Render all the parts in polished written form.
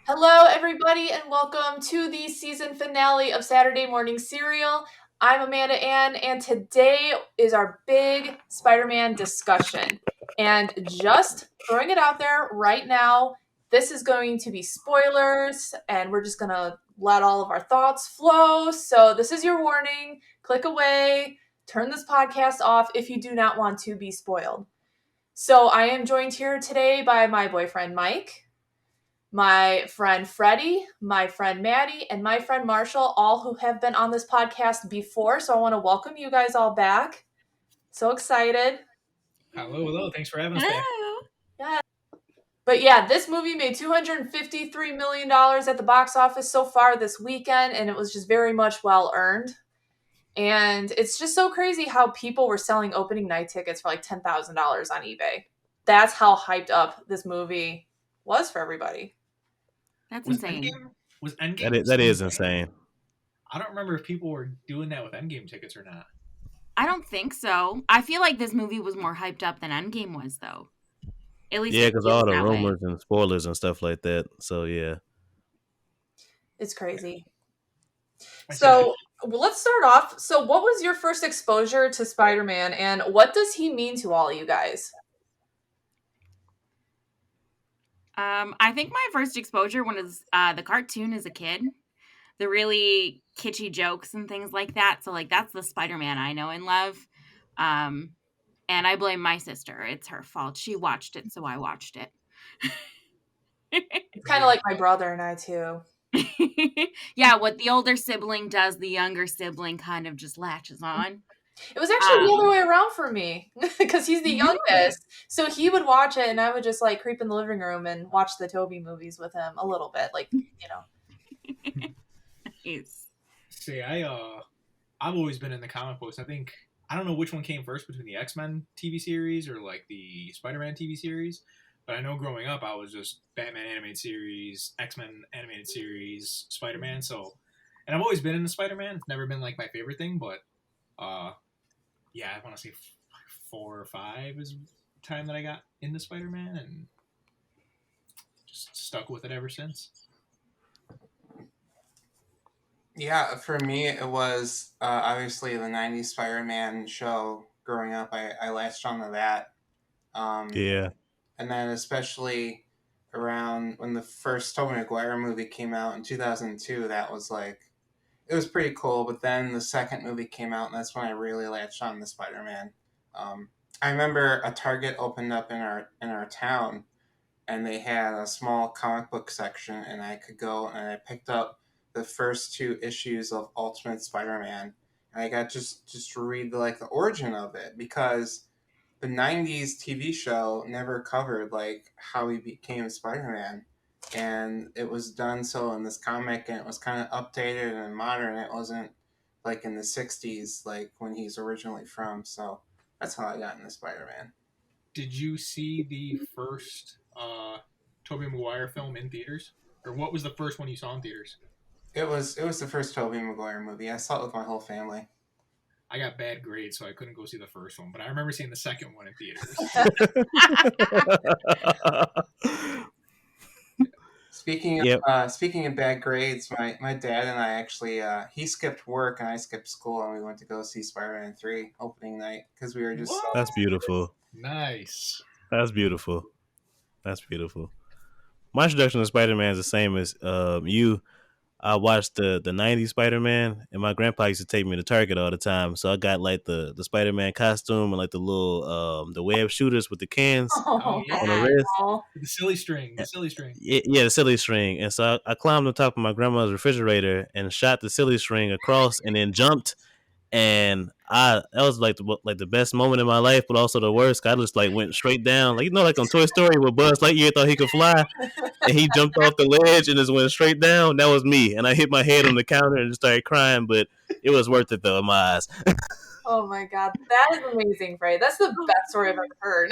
Hello, everybody, and welcome to the season finale of Saturday Morning Serial. I'm Amanda Ann, and today is our big Spider-Man discussion. And just throwing it out there right now, this is going to be spoilers, and we're just going to let all of our thoughts flow. So, this is your warning. Click away, turn this podcast off if you do not want to be spoiled. So, I am joined here today by my boyfriend, Mike, my friend Freddie, my friend Maddie, and my friend Marshall, all who have been on this podcast before. So I want to welcome you guys all back. So excited. Hello. Thanks for having us back. Yeah. But yeah, this movie made $253 million at the box office so far this weekend, and it was just very much well earned. And it's just so crazy how people were selling opening night tickets for like $10,000 on eBay. That's how hyped up this movie was for everybody. That's insane. Was Endgame that is insane. I don't remember if people were doing that with Endgame tickets or not. I don't think so. I feel like this movie was more hyped up than Endgame was, though. At least yeah, because all the rumors and spoilers and stuff like that. So yeah, it's crazy. So let's start off. So what was your first exposure to Spider-Man, and what does he mean to all of you guys? I think my first exposure was the cartoon as a kid. The really kitschy jokes and things like that. So like that's the Spider-Man I know and love. And I blame my sister. It's her fault. She watched it, so I watched it. It's kind of like my brother and I too. Yeah, what the older sibling does, the younger sibling kind of just latches on. It was actually the other way around for me because he's the youngest. So he would watch it and I would just like creep in the living room and watch the Toby movies with him a little bit. Like, you know. Nice. See, I've always been in the comic books. I don't know which one came first between the X-Men TV series or like the Spider-Man TV series. But I know growing up, I was just Batman animated series, X-Men animated series, Spider-Man. So, and I've always been into Spider-Man. It's never been like my favorite thing, but yeah, I want to say 4 or 5 is the time that I got into Spider-Man and just stuck with it ever since. Yeah, for me, it was obviously the 90s Spider-Man show. Growing up, I latched onto that. Yeah. And then especially around when the first Tobey Maguire movie came out in 2002, that was like, it was pretty cool. But then the second movie came out, and that's when I really latched on to Spider-Man. I remember a Target opened up in our town, and they had a small comic book section, and I could go and I picked up the first 2 issues of Ultimate Spider-Man, and I got just to read like the origin of it, because the 90s TV show never covered like how he became Spider-Man, and it was done so in this comic, and it was kind of updated and modern. It wasn't like in the 60s like when he's originally from. So that's how I got into Spider-Man. Did you see the first Tobey Maguire film in theaters? Or what was the first one you saw in theaters? It was the first Tobey Maguire movie. I saw it with my whole family. I got bad grades, so I couldn't go see the first one, but I remember seeing the second one in theaters. Speaking of bad grades, my dad and I actually he skipped work and I skipped school, and we went to go see Spider-Man 3 opening night because we were just. That's beautiful. Nice. That's beautiful. My introduction to Spider-Man is the same as you. I watched the 90s Spider-Man, and my grandpa used to take me to Target all the time. So I got like the Spider-Man costume and like the little the web shooters with the cans on the wrist. The silly string. Yeah, the silly string. And so I climbed on top of my grandma's refrigerator and shot the silly string across and then jumped. And that was like the best moment in my life, but also the worst. I just like went straight down, like like on Toy Story where Buzz Lightyear thought he could fly, and he jumped off the ledge and just went straight down. That was me, and I hit my head on the counter and just started crying. But it was worth it though in my eyes. Oh my god, that is amazing, Ray. That's the best story I've ever heard.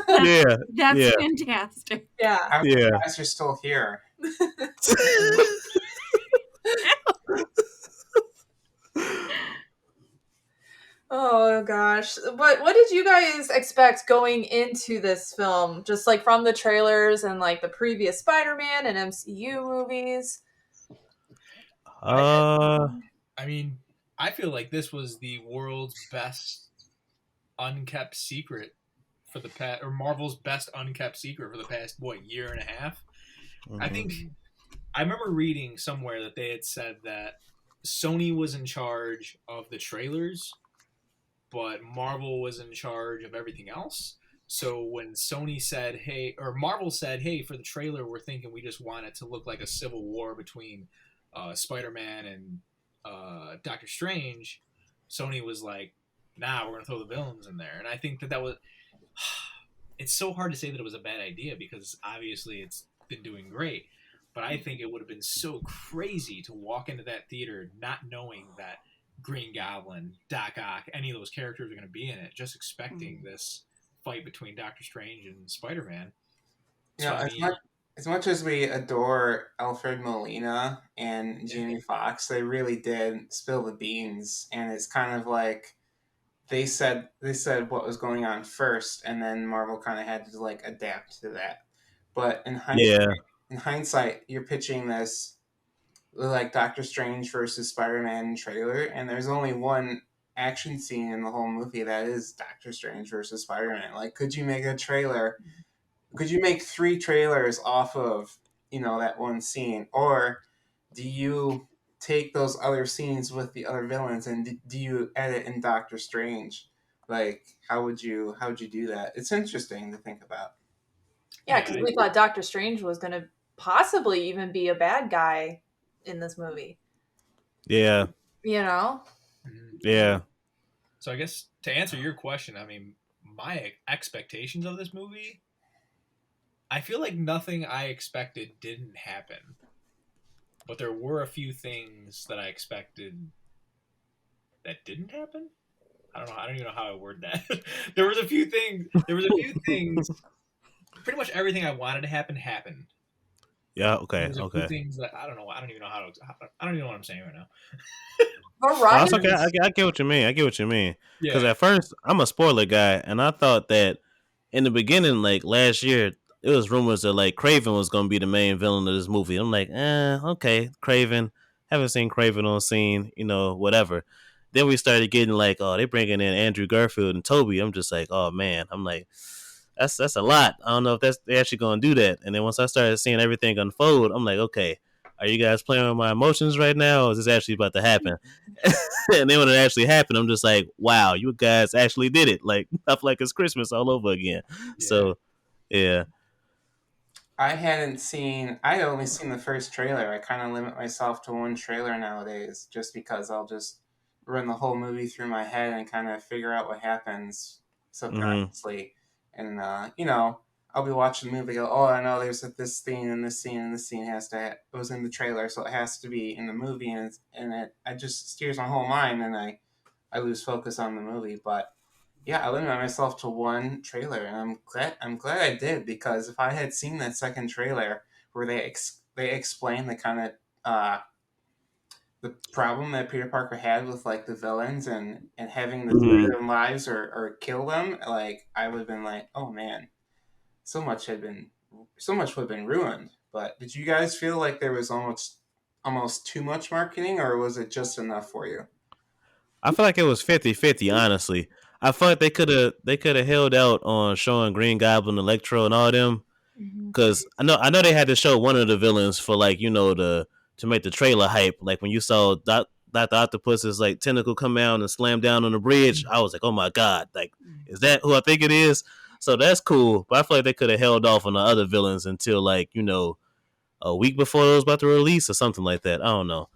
Yeah, that's fantastic. Yeah, I'm surprised you're still here. Oh gosh. What did you guys expect going into this film? Just like from the trailers and like the previous Spider-Man and MCU movies? Uh, I mean, I feel like this was the world's best unkept secret for the past, or Marvel's best unkept secret for the past year and a half. I think I remember reading somewhere that they had said that Sony was in charge of the trailers, but Marvel was in charge of everything else. So when Sony said, "Hey," or Marvel said, "Hey, for the trailer, we're thinking we just want it to look like a civil war between Spider-Man and Doctor Strange," Sony was like, "Nah, we're gonna throw the villains in there." And I think that was. It's so hard to say that it was a bad idea because obviously it's been doing great. But I think it would have been so crazy to walk into that theater not knowing that Green Goblin, Doc Ock, any of those characters are going to be in it, just expecting this fight between Doctor Strange and Spider-Man. You know, as much as we adore Alfred Molina and Jamie Foxx, they really did spill the beans, and it's kind of like they said what was going on first, and then Marvel kind of had to like adapt to that. But in hindsight, you're pitching this like Doctor Strange versus Spider-Man trailer, and there's only one action scene in the whole movie that is Doctor Strange versus Spider-Man. Like, could you make a trailer? Could you make 3 trailers off of that one scene, or do you take those other scenes with the other villains and do you edit in Doctor Strange? Like, how would you do that? It's interesting to think about. Yeah, because we thought Doctor Strange was going to possibly even be a bad guy in this movie. Yeah. Yeah. So I guess to answer your question, I mean, my expectations of this movie, I feel like nothing I expected didn't happen. But there were a few things that I expected that didn't happen. I don't know. I don't even know how I word that. There was a few things. Pretty much everything I wanted to happen happened. Yeah. Okay. There's a few things that I don't know. I don't even know I don't even know what I'm saying right now. That's okay. I get what you mean. Because at first, I'm a spoiler guy, and I thought that in the beginning, like last year, it was rumors that like Kraven was going to be the main villain of this movie. I'm like, okay, Kraven. Haven't seen Kraven on scene, whatever. Then we started getting like, oh, they bringing in Andrew Garfield and Toby. I'm just like, oh man. I'm like, that's a lot. I don't know if they're actually going to do that. And then once I started seeing everything unfold, I'm like, okay, are you guys playing with my emotions right now, or is this actually about to happen? And then when it actually happened, I'm just like, wow, you guys actually did it. Like, I feel like it's Christmas all over again. Yeah. So, yeah. I had only seen the first trailer. I kind of limit myself to one trailer nowadays just because I'll just run the whole movie through my head and kind of figure out what happens subconsciously. And, I'll be watching the movie, go, oh, I know there's this scene and this scene and this scene it was in the trailer, so it has to be in the movie, and it just steers my whole mind, and I lose focus on the movie. But yeah, I limited myself to one trailer, and I'm glad I did, because if I had seen that second trailer where they explain the kind of the problem that Peter Parker had with like the villains and having to spare their lives or kill them, like I would have been like, oh man, so much would have been ruined. But did you guys feel like there was almost too much marketing, or was it just enough for you? I feel like it was 50-50, honestly. I feel like they could have held out on showing Green Goblin, Electro, and all them, because I know they had to show one of the villains for like to make the trailer hype. Like when you saw Dr. Octopus's like tentacle come out and slam down on the bridge, I was like, oh my god, like is that who I think it is? So that's cool, but I feel like they could have held off on the other villains until like a week before it was about to release or something like that. I don't know.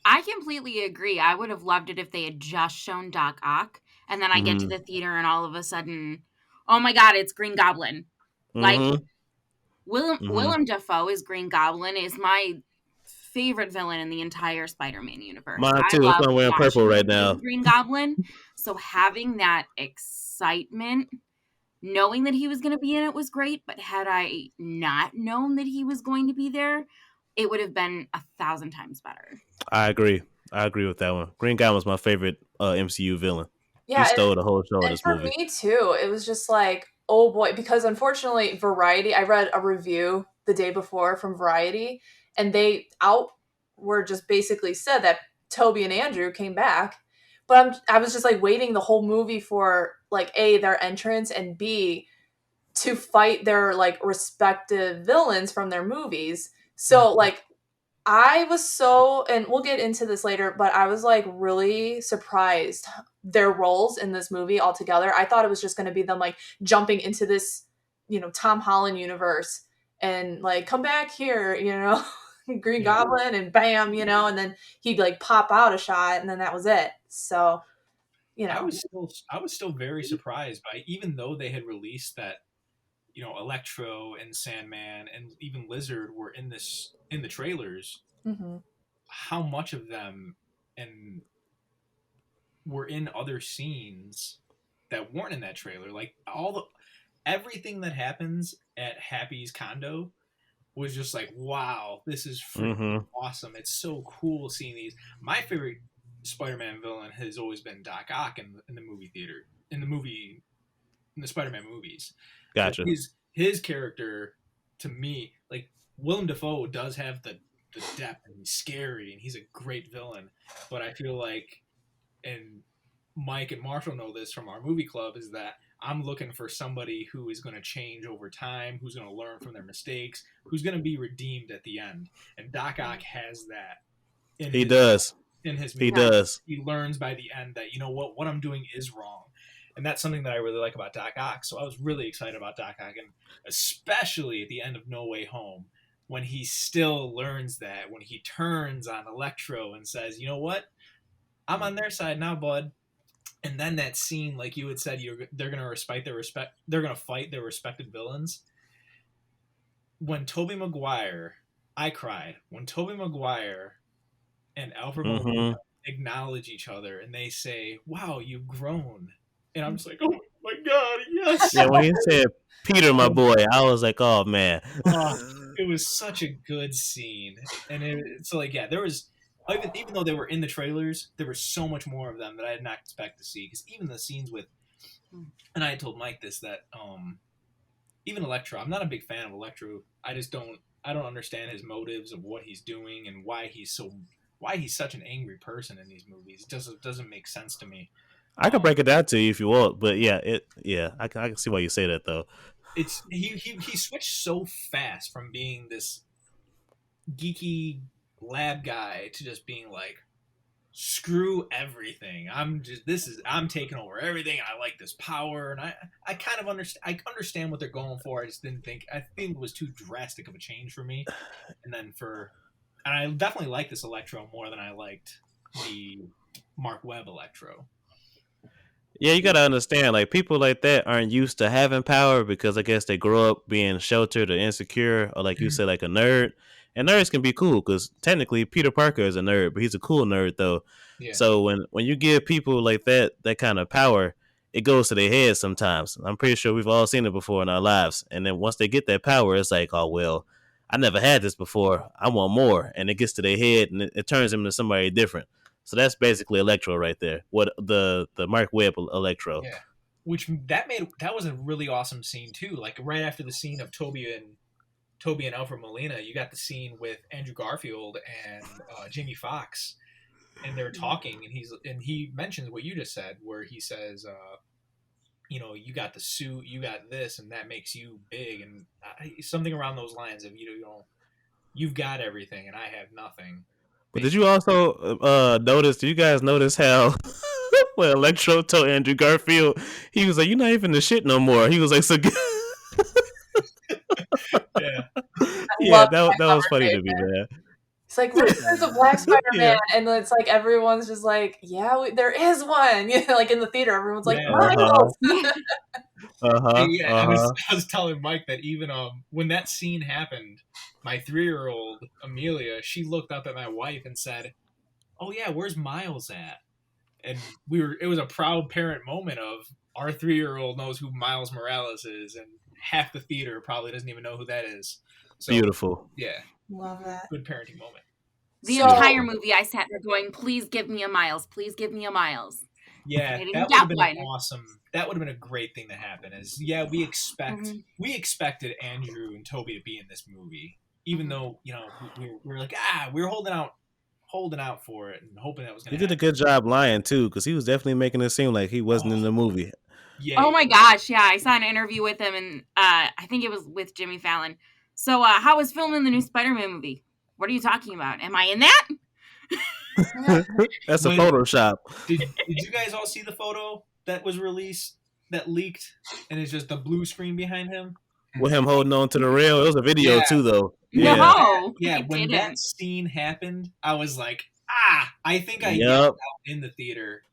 I completely agree. I would have loved it if they had just shown Doc Ock, and then I get to the theater and all of a sudden, oh my god, it's Green Goblin. Like Willem Dafoe as Green Goblin is my favorite villain in the entire Spider-Man universe. Mine too. That's why I'm wearing purple right now. Green Goblin. So having that excitement, knowing that he was going to be in it was great, but had I not known that he was going to be there, it would have been 1,000 times better. I agree with that one. Green Goblin's my favorite MCU villain. Yeah, He stole the whole show in and this for movie. me too, it was just like, oh boy, because unfortunately, Variety, I read a review the day before from Variety, and were just basically said that Toby and Andrew came back, but I was just like waiting the whole movie for like A, their entrance, and B, to fight their like respective villains from their movies. So like I was so, and we'll get into this later, but I was like really surprised their roles in this movie altogether. I thought it was just going to be them like jumping into this, Tom Holland universe and like come back here, Green Yeah. Goblin and bam, and then he'd like pop out a shot and then that was it. So, I was still very surprised by, even though they had released that, Electro and Sandman and even Lizard were in the trailers, mm-hmm. how much of them and were in other scenes that weren't in that trailer. Like everything that happens at Happy's condo was just like, wow, this is freaking awesome. It's so cool seeing these. My favorite Spider-Man villain has always been Doc Ock in the movie theater, in the Spider-Man movies. Gotcha. So his character, to me, like Willem Dafoe does have the depth, and he's scary, and he's a great villain. But I feel like, and Mike and Marshall know this from our movie club, is that I'm looking for somebody who is going to change over time, who's going to learn from their mistakes, who's going to be redeemed at the end. And Doc Ock has that. He does. In his movie. He does. He learns by the end that, what I'm doing is wrong. And that's something that I really like about Doc Ock. So I was really excited about Doc Ock, and especially at the end of No Way Home, when he still learns that, when he turns on Electro and says, you know what? I'm on their side now, bud. And then that scene, like you had said, they're going to they're going to fight their respected villains. When Tobey Maguire, I cried. When Tobey Maguire and Alfred Molina acknowledge each other and they say, wow, you've grown. And I'm just like, oh my God, yes. Yeah, when he said, Peter, my boy, I was like, oh, man. It was such a good scene. And there was, even though they were in the trailers, there was so much more of them that I did not expect to see. Because even the scenes with, and I had told Mike this, that even Electro, I'm not a big fan of Electro. I don't understand his motives of what he's doing and why he's such an angry person in these movies. It doesn't make sense to me. I can break it down to you if you want, but I can see why you say that though. It's he switched so fast from being this geeky lab guy to just being like, screw everything. I'm taking over everything. I like this power, and I kind of understand what they're going for. I think it was too drastic of a change for me. And I definitely like this Electro more than I liked the Mark Webb Electro. Yeah, you gotta understand, like, people like that aren't used to having power because I guess they grow up being sheltered or insecure, or like you said, like a nerd. And nerds can be cool because technically Peter Parker is a nerd, but he's a cool nerd though. Yeah. So when you give people like that kind of power, it goes to their head sometimes. I'm pretty sure we've all seen it before in our lives. And then once they get that power, it's like, oh well, I never had this before. I want more, and it gets to their head and it turns them into somebody different. So that's basically Electro right there. What the Mark Webb Electro. Yeah. Which that was a really awesome scene too. Like right after the scene of Toby and Alfred Molina, you got the scene with Andrew Garfield and Jamie Foxx, and they're talking, and he mentions what you just said, where he says, you got the suit, you got this, and that makes you big, and something around those lines of you've got everything and I have nothing. But did you also notice? Do you guys notice how when Electro told Andrew Garfield, he was like, "You're not even the shit no more." He was like, "So good." Yeah, that was funny to me, man. It's like, look, there's a black Spider-Man, and it's like everyone's just like, yeah, there is one. Like in the theater, everyone's like, Miles. I was telling Mike that even when that scene happened, my 3-year-old Amelia, she looked up at my wife and said, "Oh yeah, where's Miles at?" And it was a proud parent moment of our 3-year-old knows who Miles Morales is, and half the theater probably doesn't even know who that is. So, beautiful. Yeah. Love that. Good parenting moment. The entire movie I sat there going, please give me a Miles. Please give me a Miles. Yeah, They didn't that would get have been one. awesome. That would have been a great thing to happen. We expected Andrew and Toby to be in this movie, even though we were like we were holding out for it and hoping that was He going to did a happen. good job lying too, because he was definitely making it seem like he wasn't in the movie. Yeah. Oh my gosh, yeah, I saw an interview with him, and I think it was with Jimmy Fallon. So, how was filming the new Spider-Man movie? What are you talking about? Am I in that? That's a When- Photoshop. Did you guys all see the photo that was released that leaked and it's just the blue screen behind him? With him holding on to the rail. It was a video Yeah. too, though. Yeah. No, Yeah, I when didn't. that scene happened, I was like, I think I Yep. yelled out in the theater.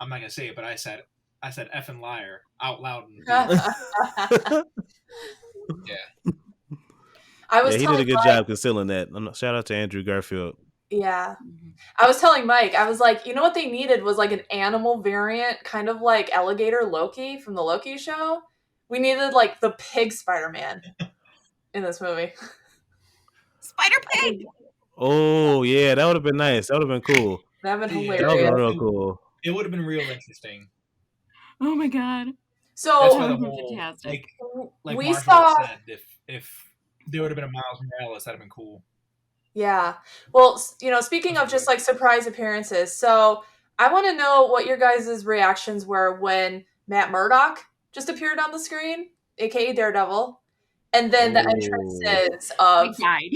I'm not gonna say it, but I said effing liar out loud in the theater. Yeah. I was Yeah, he telling did a good Mike, job concealing that. Shout out to Andrew Garfield. Yeah. Mhm. I was telling Mike, I was like, you know what they needed was like an animal variant, kind of like alligator Loki from the Loki show. We needed like the pig Spider-Man in this movie. Spider Pig. Oh yeah, that would have been nice. That would have been cool. That'd been Yeah. That would have been hilarious. real cool. It would have been real interesting. Oh my god. That's why So the whole Fantastic. like we Marshall saw, said, if there would have been a Miles Morales, that'd have been cool. yeah. Well, speaking of just like surprise appearances, so I want to know what your guys' reactions were when Matt Murdock just appeared on the screen, aka Daredevil, and then the entrances I of died.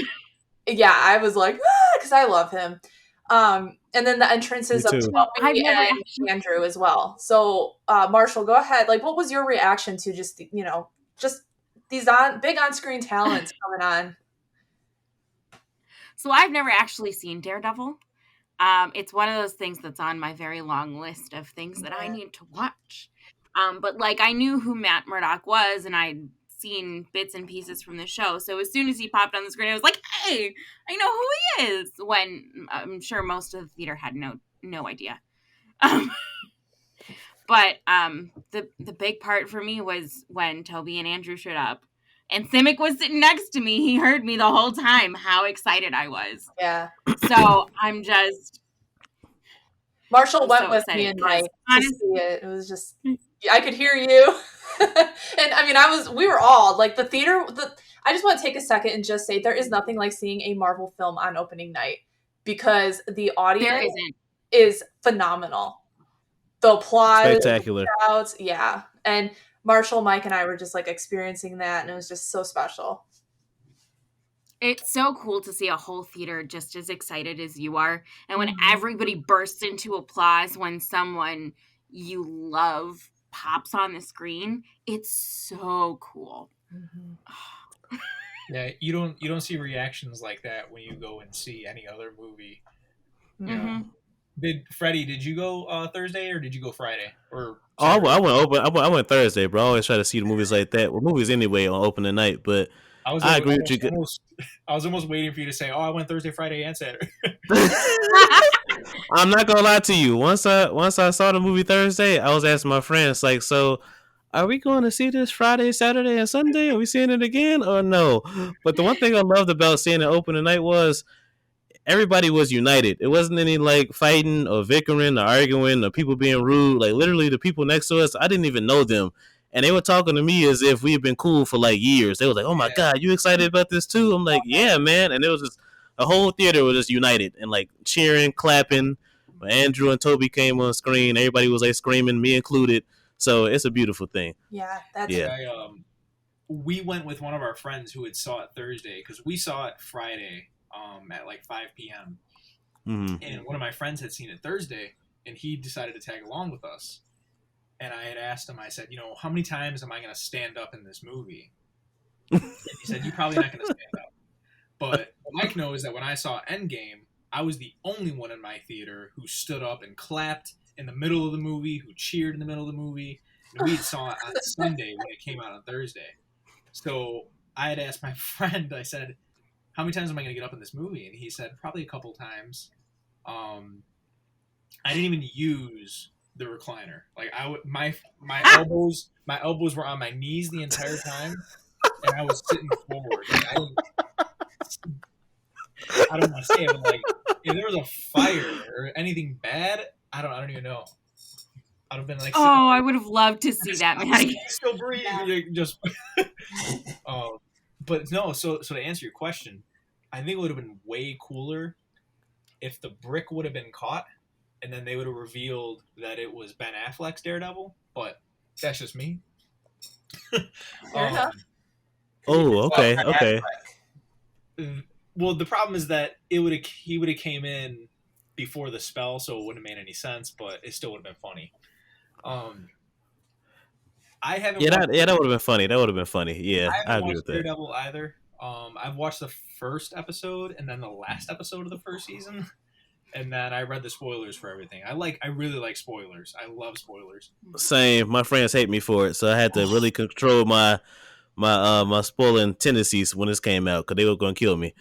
yeah, I was like, because I love him. And then the entrances Me of too. I've Toby never and actually- Andrew as well. So, Marshall, go ahead. Like, what was your reaction to just these big on-screen talents coming on? So I've never actually seen Daredevil. It's one of those things that's on my very long list of things that I Yeah. need to watch. But like I knew who Matt Murdock was, and I'd seen bits and pieces from the show. So as soon as he popped on the screen, I was like, "Hey, I know who he is." When I'm sure most of the theater had no idea. But the big part for me was when Toby and Andrew showed up. And Simic was sitting next to me. He heard me the whole time, how excited I was. Yeah. So I'm just... Marshall went so with me excited, and 'cause Mike to see it. It was just, I could hear you. And I mean, we were all like the theater. I just want to take a second and just say there is nothing like seeing a Marvel film on opening night because the There audience isn't. is phenomenal. The applause, Spectacular. the crowds, yeah. And Marshall, Mike, and I were just like experiencing that, and it was just so special. It's so cool to see a whole theater just as excited as you are. And when everybody bursts into applause when someone you love pops on the screen, it's so cool. Yeah, you don't see reactions like that when you go and see any other movie. Mm-hmm. Did you go Thursday or did you go Friday? Or Oh, I Saturday? went Thursday, bro. I always try to see the movies like that. Well, movies anyway on opening night, but I agree with you. I was almost waiting for you to say, "Oh, I went Thursday, Friday, and Saturday." I'm not gonna lie to you. Once I saw the movie Thursday, I was asking my friends like, "So, are we going to see this Friday, Saturday, and Sunday? Are we seeing it again or no?" But the one thing I loved about seeing it opening night was everybody was united. It wasn't any like fighting or bickering or arguing or people being rude. Like literally, the people next to us, I didn't even know them, and they were talking to me as if we had been cool for like years. They was like, "Oh my god, you excited about this too?" I'm like, "Yeah, man," and it was just. The whole theater was just united and like cheering, clapping. When Andrew and Toby came on screen, everybody was like screaming, me included. So it's a beautiful thing. Yeah, that's Yeah. We went with one of our friends who had saw it Thursday because we saw it Friday at like 5 p.m. Mm-hmm. And one of my friends had seen it Thursday, and he decided to tag along with us. And I had asked him, I said, how many times am I going to stand up in this movie? And he said, "You're probably not going to stand up." But what Mike knows that when I saw Endgame, I was the only one in my theater who stood up and clapped in the middle of the movie, who cheered in the middle of the movie. And we saw it on Sunday when it came out on Thursday. So I had asked my friend, I said, "How many times am I going to get up in this movie?" And he said, "Probably a couple times." I didn't even use the recliner. Like my elbows were on my knees the entire time, and I was sitting forward. Like, I don't want to say it, but like if there was a fire or anything bad, I don't even know. I'd have been like, Oh, I would have loved to see that, Maddie. still breathe. Yeah. Just, but no. So to answer your question, I think it would have been way cooler if the brick would have been caught, and then they would have revealed that it was Ben Affleck's Daredevil. But that's just me. Fair enough. Oh, okay, okay. Well, the problem is that he would have came in before the spell, so it wouldn't have made any sense. But it still would have been funny. I haven't. Yeah, that would have been funny. That would have been funny. Yeah, I agree with that. Daredevil either. I've watched the first episode and then the last episode of the first season, and then I read the spoilers for everything. I really like spoilers. I love spoilers. Same. My friends hate me for it, so I had to really control my spoiling tendencies when this came out because they were going to kill me.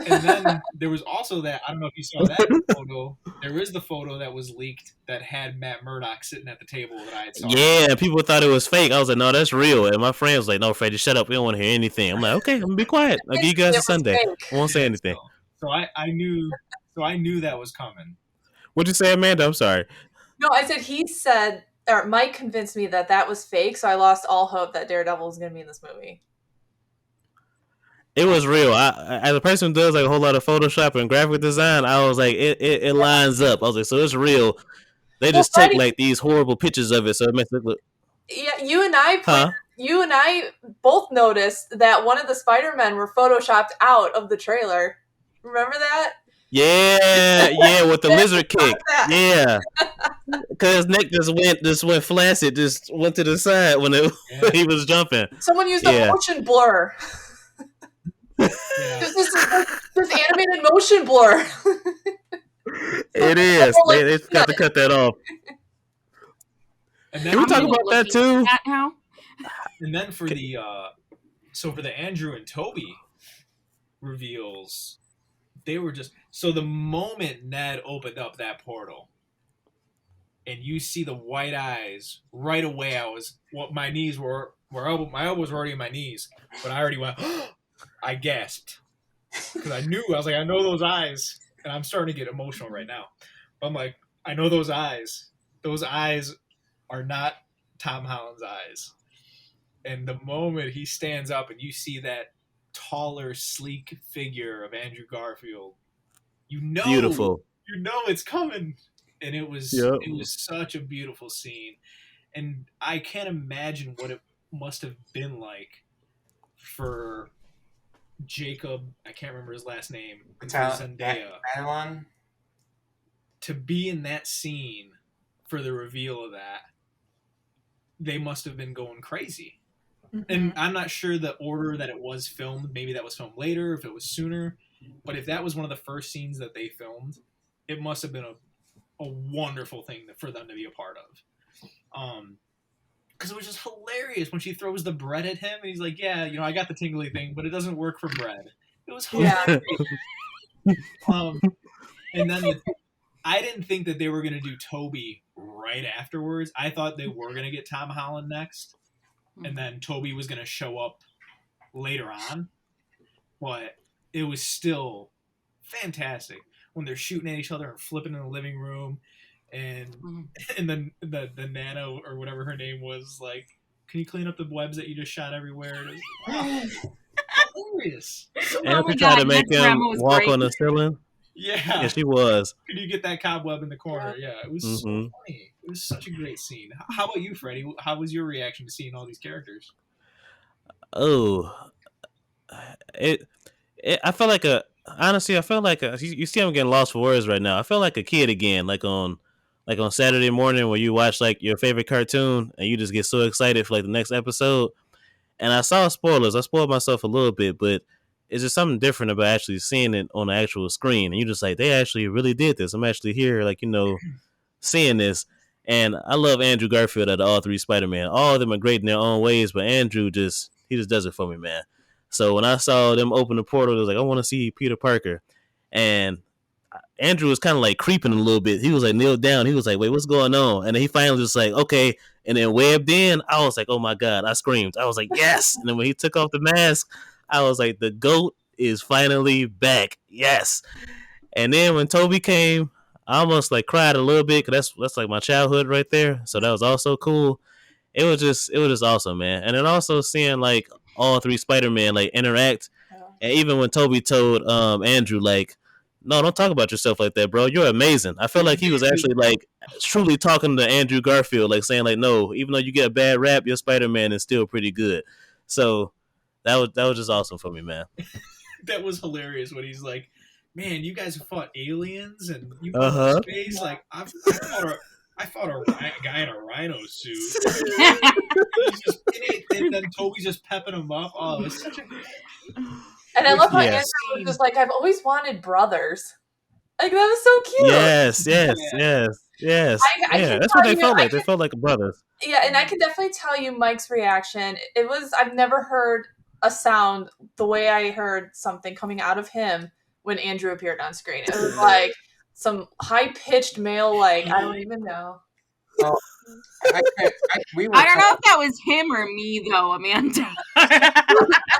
And then there was also that, I don't know if you saw that photo. There is the photo that was leaked that had Matt Murdock sitting at the table that I had saw. Yeah, people thought it was fake. I was like, no, that's real. And my friend was like, no, Freddie, shut up. We don't want to hear anything. I'm like, okay, I'm going to be quiet. I'll give you guys a Sunday. I won't say anything. So I knew that was coming. What'd you say, Amanda? I'm sorry. No, I said he said, or Mike convinced me that was fake, so I lost all hope that Daredevil was going to be in this movie. It was real. I, as a person who does like a whole lot of Photoshop and graphic design, I was like, it lines up. I was like, so it's real. They just take like these horrible pictures of it, so it makes it look. Yeah, you and I both noticed that one of the Spider-Men were photoshopped out of the trailer. Remember that? Yeah, with the lizard kick. Yeah, because Nick just went flaccid, just went to the side when he was jumping. Someone used a motion blur. Yeah. This animated motion blur. It is. They've got to cut that off. And then Can we talk about that too? And then for the Andrew and Toby reveals, they were just so the moment Ned opened up that portal and you see the white eyes, right away my knees were my elbows were already in my knees, but I already went I gasped because I know those eyes, and I'm starting to get emotional right now. I'm like, I know those eyes. Those eyes are not Tom Holland's eyes. And the moment he stands up and you see that taller, sleek figure of Andrew Garfield, beautiful. You know it's coming. And it was such a beautiful scene. And I can't imagine what it must have been like for Jacob, I can't remember his last name, Zendaya, to be in that scene for the reveal of that. They must have been going crazy. Mm-hmm. And I'm not sure the order that it was filmed. Maybe that was filmed later, if it was sooner. But if that was one of the first scenes that they filmed, it must have been a wonderful thing for them to be a part of. Because it was just hilarious when she throws the bread at him, and he's like, yeah, I got the tingly thing, but it doesn't work for bread. It was hilarious. And then I didn't think that they were going to do Toby right afterwards. I thought they were going to get Tom Holland next, and then Toby was going to show up later on. But it was still fantastic when they're shooting at each other and flipping in the living room. And then the nano or whatever her name was like, can you clean up the webs that you just shot everywhere? It was hilarious. And we tried to make him walk on the ceiling. Yeah, she was. Can you get that cobweb in the corner? Yeah, it was so funny. It was such a great scene. How about you, Freddie? How was your reaction to seeing all these characters? Oh, I felt like honestly, I felt like you see I'm getting lost for words right now. I felt like a kid again, like on Saturday morning where you watch like your favorite cartoon and you just get so excited for like the next episode. And I saw spoilers. I spoiled myself a little bit, but it's just something different about actually seeing it on the actual screen. And you're just like, they actually really did this. I'm actually here, like, seeing this. And I love Andrew Garfield out of all three Spider-Man. All of them are great in their own ways, but Andrew he just does it for me, man. So when I saw them open the portal, I was like, I want to see Peter Parker. And Andrew was kind of like creeping a little bit. He was like kneeled down. He was like, wait, what's going on? And then he finally was like, okay. And then webbed in. I was like, oh my God. I screamed. I was like, yes. And then when he took off the mask, I was like, the GOAT is finally back. Yes. And then when Toby came, I almost like cried a little bit because that's like my childhood right there. So that was also cool. It was just awesome, man. And then also seeing like all three Spider-Man like interact, and even when Toby told Andrew like, no, don't talk about yourself like that, bro. You're amazing. I felt like he was actually like truly talking to Andrew Garfield, like saying like, no, even though you get a bad rap, your Spider-Man is still pretty good. So that was just awesome for me, man. That was hilarious when he's like, "Man, you guys have fought aliens and you Uh fought huh. space. Like I fought a guy in a rhino suit." He's just in it, and then Toby's just pepping him up. Oh, it's such a And I love how Yes. Andrew was just like, I've always wanted brothers. Like, that was so cute. Yes, yes, Yeah. yes, yes. I Yeah, can that's what tell they you, felt I like. They can, felt like brothers. yeah, and I can definitely tell you Mike's reaction. I've never heard a sound the way I heard something coming out of him when Andrew appeared on screen. It was like some high-pitched male, like, I don't even know. Oh, we were I don't know if that was him or me though, Amanda.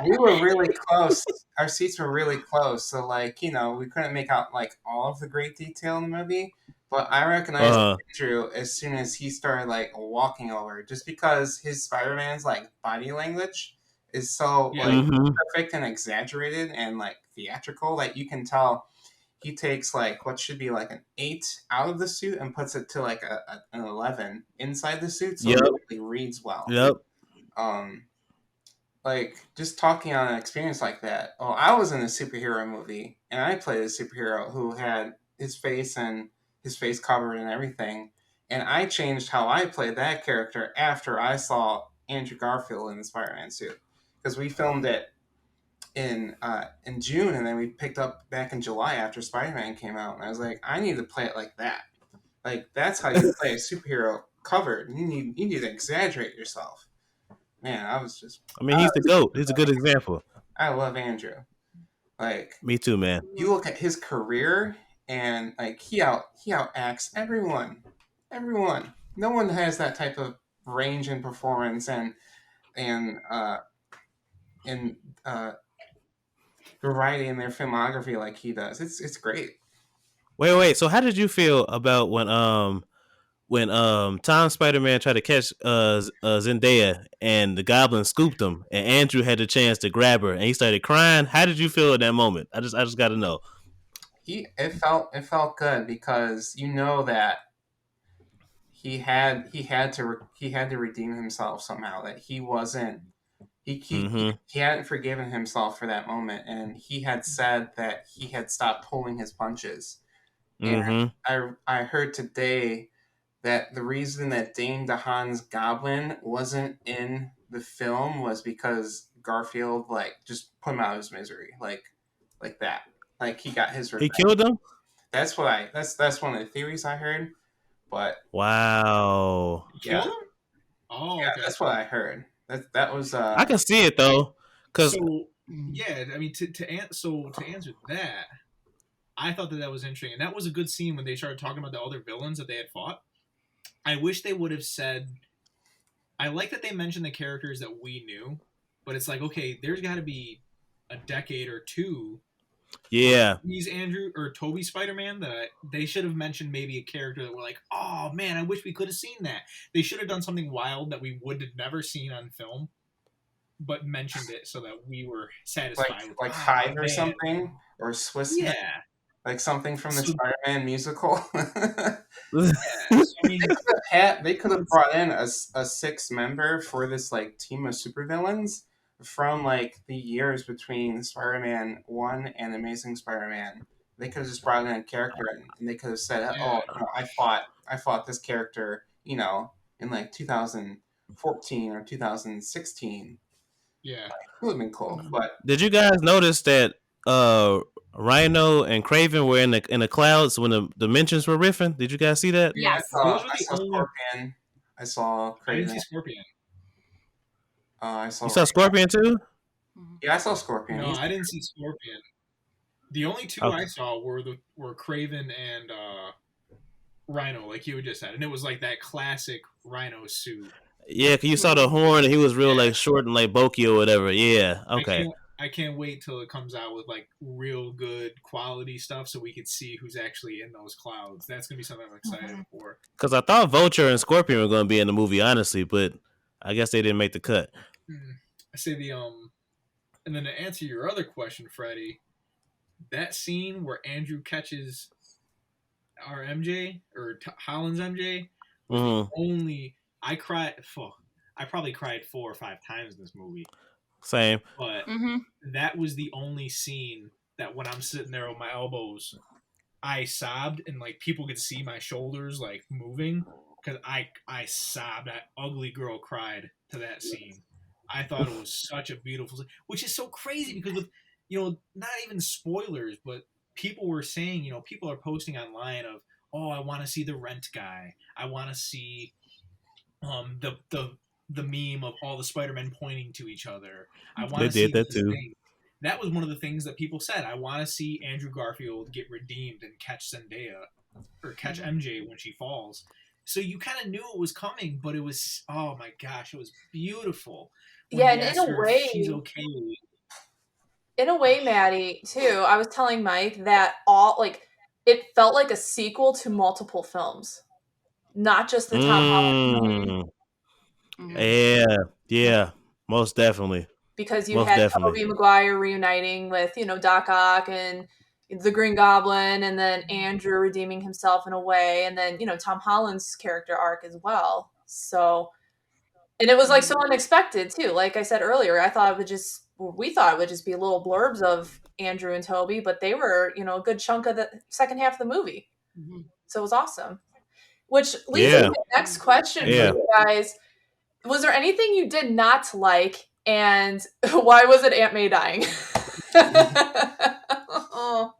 we were really close. Our seats were really close, so like we couldn't make out like all of the great detail in the movie. But I recognized Andrew as soon as he started like walking over, just because his Spider-Man's like body language is so Yeah. like Mhm. perfect and exaggerated and like theatrical that you can tell he takes like what should be like an 8 out of the suit and puts it to like an 11 inside the suit, so Yep. it really reads well. Yep. Like just talking on an experience like that. Oh, I was in a superhero movie and I played a superhero who had his face covered and everything, and I changed how I played that character after I saw Andrew Garfield in the Spider-Man suit, because we filmed it in June, and then we picked up back in July after Spider-Man came out, and I was like, I need to play it like that. Like that's how you play a superhero covered. You need to exaggerate yourself. Man, I mean, he's the GOAT. He's a good example. I love Andrew. Like Me too, man. you look at his career and like he outacts everyone. Everyone. No one has that type of range and performance and variety in their filmography like he does. It's great. Wait. So how did you feel about when Tom Spider-Man tried to catch Zendaya and the Goblin scooped him and Andrew had the chance to grab her and he started crying? How did you feel at that moment? I just got to know. It felt good because you know that he had to redeem himself somehow, that he wasn't he hadn't forgiven himself for that moment, and he had said that he had stopped pulling his punches. And I heard today that the reason that Dane DeHaan's Goblin wasn't in the film was because Garfield like just put him out of his misery, like that. Like he got his revenge. He killed him? That's one of the theories I heard. But Wow. yeah, Kill him? Oh, yeah, okay. that's what I heard. That was I can see it though, because So yeah, I mean to answer that, I thought that was interesting, and that was a good scene when they started talking about the other villains that they had fought. I wish they would have said. I like that they mentioned the characters that we knew, but it's like, okay, there's got to be a decade or two. yeah, He's Andrew or Toby Spider-Man that they should have mentioned maybe a character that we're like, oh man, I wish we could have seen that. They should have done something wild that we would have never seen on film, but mentioned it so that we were satisfied with like it. Hive or Man. something, or Swiss. Yeah. Like something from the So- Spider-Man musical. Yeah. So, I mean, They could have brought in a 6 member for this like team of supervillains from like the years between Spider-Man 1 and Amazing Spider-Man. They could have just brought in a character and they could have said, Yeah. I fought this character, in like 2014 or 2016. yeah. It would have been cool. But did you guys notice that Rhino and Craven were in the clouds when the dimensions were riffing? Did you guys see that? Yes. Those are I the saw only- Scorpion. I saw I didn't Craven. see Scorpion. I saw. You saw Scorpion too? Yeah, I saw Scorpion. No, I didn't see Scorpion. The only two Okay. I saw were Craven and Rhino, like you had just said, and it was like that classic Rhino suit. Yeah, cause you saw the horn and he was real like short and like bulky or whatever. Yeah, okay. I can't wait till it comes out with like real good quality stuff, so we can see who's actually in those clouds. That's gonna be something I'm excited for. Because I thought Vulture and Scorpion were going to be in the movie, honestly, but I guess they didn't make the cut. I say and then to answer your other question, Freddie, that scene where Andrew catches our MJ or Holland's MJ was the only. I cried. I probably cried 4 or 5 times in this movie. Same. But that was the only scene that when I'm sitting there with my elbows, I sobbed and like people could see my shoulders like moving because I sobbed. That ugly girl cried to that scene. I thought it was such a beautiful scene, which is so crazy because with not even spoilers, but people were saying people are posting online of I want to see the Rent guy. I want to see the meme of all the Spider-Men pointing to each other. I want to see that too. Things. That was one of the things that people said. I want to see Andrew Garfield get redeemed and catch Zendaya or catch MJ when she falls. So you kind of knew it was coming, but it was oh my gosh, it was beautiful. When and in a way, she's okay. In a way, Maddie, too. I was telling Mike that it felt like a sequel to multiple films, not just the Tom Holland film. Yeah, most definitely. Because you had Tobey Maguire reuniting with, Doc Ock and the Green Goblin, and then Andrew redeeming himself in a way, and then, Tom Holland's character arc as well. So, and it was like so unexpected too. Like I said earlier, we thought it would just be little blurbs of Andrew and Tobey, but they were, a good chunk of the second half of the movie. So it was awesome. Which leads to the next question for you guys. Was there anything you did not like, and why was it Aunt May dying? I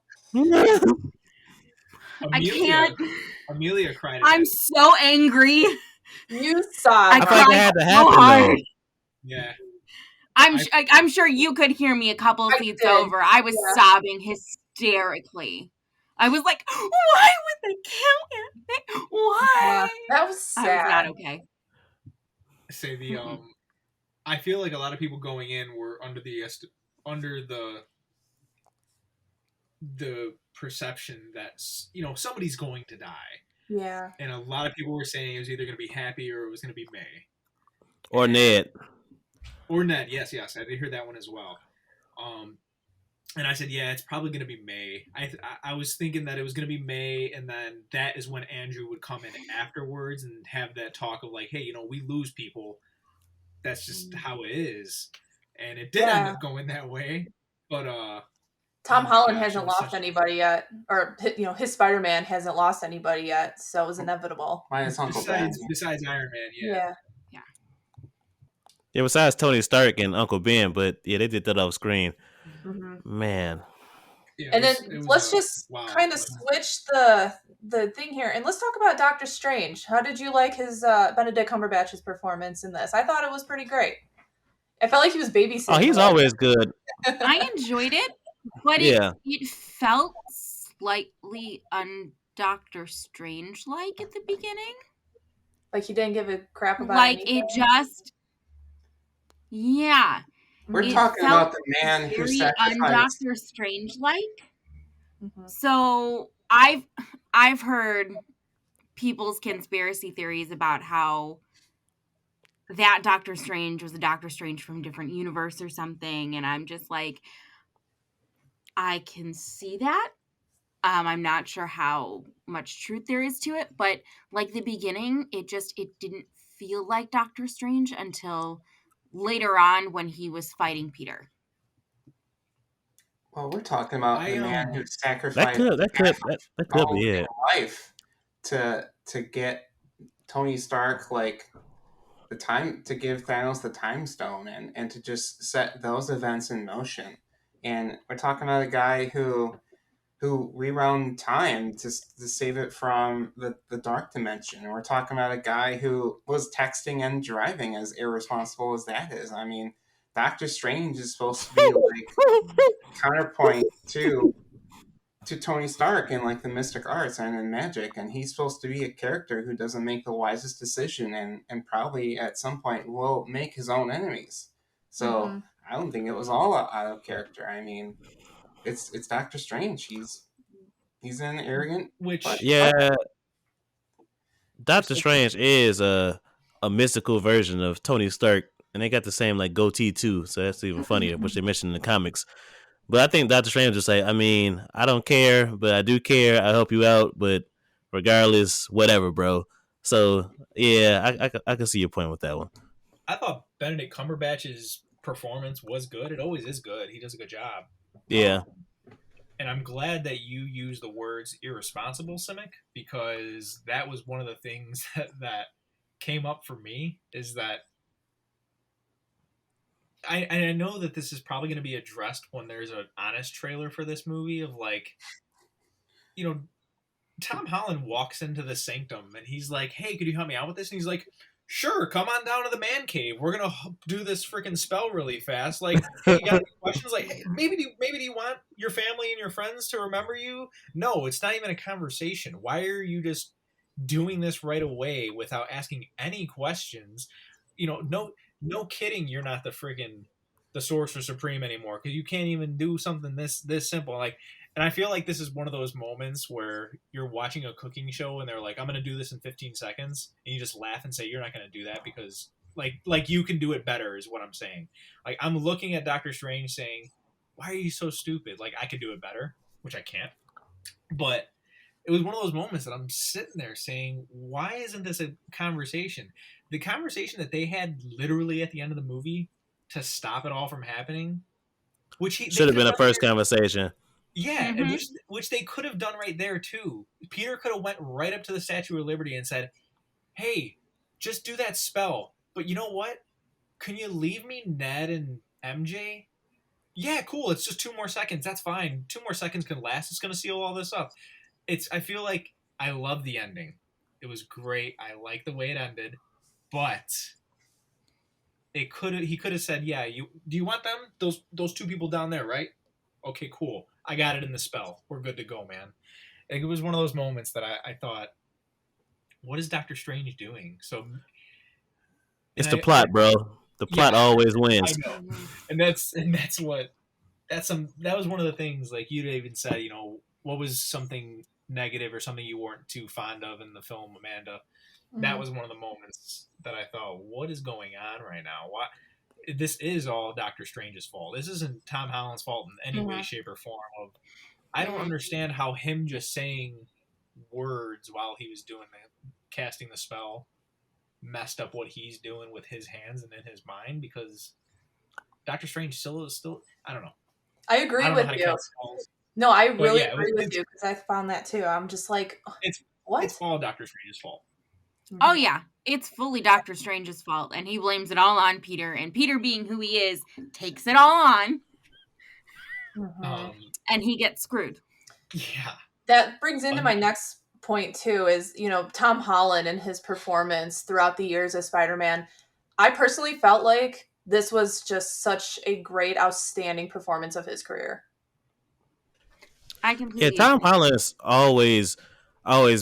can't. Amelia cried. I'm so angry. You sobbed. I thought it had to happen though. Yeah. I'm sure you could hear me a couple of seats over. I was sobbing hysterically. I was like, why would they kill him? Why? That was sad. I was not okay. Say I feel like a lot of people going in were under the perception that somebody's going to die. Yeah. And a lot of people were saying it was either going to be Happy or it was going to be May. Or Ned. Or Ned, yes. I did hear that one as well. And I said, yeah, it's probably going to be May. I was thinking that it was going to be May, and then that is when Andrew would come in afterwards and have that talk of like, hey, we lose people. That's just how it is. And it did end up going that way. But Tom Holland hasn't lost anybody yet. Or, his Spider-Man hasn't lost anybody yet, so it was inevitable. Minus Uncle Ben. Besides Iron Man, yeah. Yeah, besides Tony Stark and Uncle Ben, but yeah, they did that off screen. Man. Yeah, and then let's just kind of switch the thing here, and let's talk about Doctor Strange. How did you like his Benedict Cumberbatch's performance in this? I thought it was pretty great. I felt like he was babysitting. Oh, he's always good. I enjoyed it, but it felt slightly un-Doctor Strange-like at the beginning. Like he didn't give a crap about anything. It just... Yeah. We're talking about the man who sacrificed. Doctor Strange-like. So I've heard people's conspiracy theories about how that Doctor Strange was a Doctor Strange from a different universe or something, and I'm just like, I can see that. I'm not sure how much truth there is to it, but like the beginning, it didn't feel like Doctor Strange until later on when he was fighting Peter. Well, we're talking about the man who sacrificed that could be it. Life to get Tony Stark the time to give Thanos the Time Stone and to just set those events in motion. And we're talking about a guy who rewound time to save it from the dark dimension. And we're talking about a guy who was texting and driving, as irresponsible as that is. I mean, Doctor Strange is supposed to be counterpoint to Tony Stark in the mystic arts and in magic, and he's supposed to be a character who doesn't make the wisest decision and probably at some point will make his own enemies. So I don't think it was all out of character. I mean, it's Doctor Strange. He's an arrogant. Which Yeah, Doctor Strange is a mystical version of Tony Stark, and they got the same like goatee too. So that's even funnier, which they mentioned in the comics. But I think Doctor Strange just say, I mean, I don't care, but I do care. I help you out, but regardless, whatever, bro. So yeah, I can see your point with that one. I thought Benedict Cumberbatch's performance was good. It always is good. He does a good job. Yeah. And I'm glad that you used the words irresponsible, Simic, because that was one of the things that came up for me, is that I know that this is probably going to be addressed when there's an honest trailer for this movie of like, you know, Tom Holland walks into the sanctum and he's like, hey, could you help me out with this? And he's like, sure, come on down to the man cave. We're going to do this freaking spell really fast. Like, hey, you got any questions? Like, hey, maybe do you want your family and your friends to remember you? No, it's not even a conversation. Why are you just doing this right away without asking any questions? You know, no kidding, you're not the Sorcerer Supreme anymore, because you can't even do something this simple. Like, and I feel like this is one of those moments where you're watching a cooking show and they're like, I'm going to do this in 15 seconds. And you just laugh and say, you're not going to do that because like you can do it better is what I'm saying. Like, I'm looking at Doctor Strange saying, why are you so stupid? Like, I could do it better, which I can't. But it was one of those moments that I'm sitting there saying, why isn't this a conversation? The conversation that they had literally at the end of the movie to stop it all from happening, which should have been a first conversation. Yeah, and which they could have done right there too. Peter could have went right up to the Statue of Liberty and said, hey, just do that spell. But you know what? Can you leave me Ned and MJ? Yeah, cool. It's just 2 more seconds. That's fine. 2 more seconds can last. It's going to seal all this up. I feel like I love the ending. It was great. I like the way it ended. But he could have said, yeah, do you want them? Those 2 people down there, right? Okay, cool. I got it in the spell. We're good to go, man. It was one of those moments that I thought, what is Doctor Strange doing? So it's the plot, bro. The plot always wins. I know. And that was one of the things, like you even said, you know, what was something negative or something you weren't too fond of in the film, Amanda? Mm-hmm. That was one of the moments that I thought, what is going on right now? Why? This is all Doctor Strange's fault. This isn't Tom Holland's fault in any way, shape, or form. I don't understand how him just saying words while he was casting the spell messed up what he's doing with his hands and in his mind, because Doctor Strange still I don't know. I agree with you. No, I really agree with you, because I found that too. I'm just like, what? It's all Doctor Strange's fault. Oh yeah, it's fully Doctor Strange's fault, and he blames it all on Peter. And Peter, being who he is, takes it all on, and he gets screwed. Yeah, that brings into my next point too. Is, you know, Tom Holland and his performance throughout the years as Spider-Man. I personally felt like this was just such a great, outstanding performance of his career. I completely. Yeah, Tom Holland's always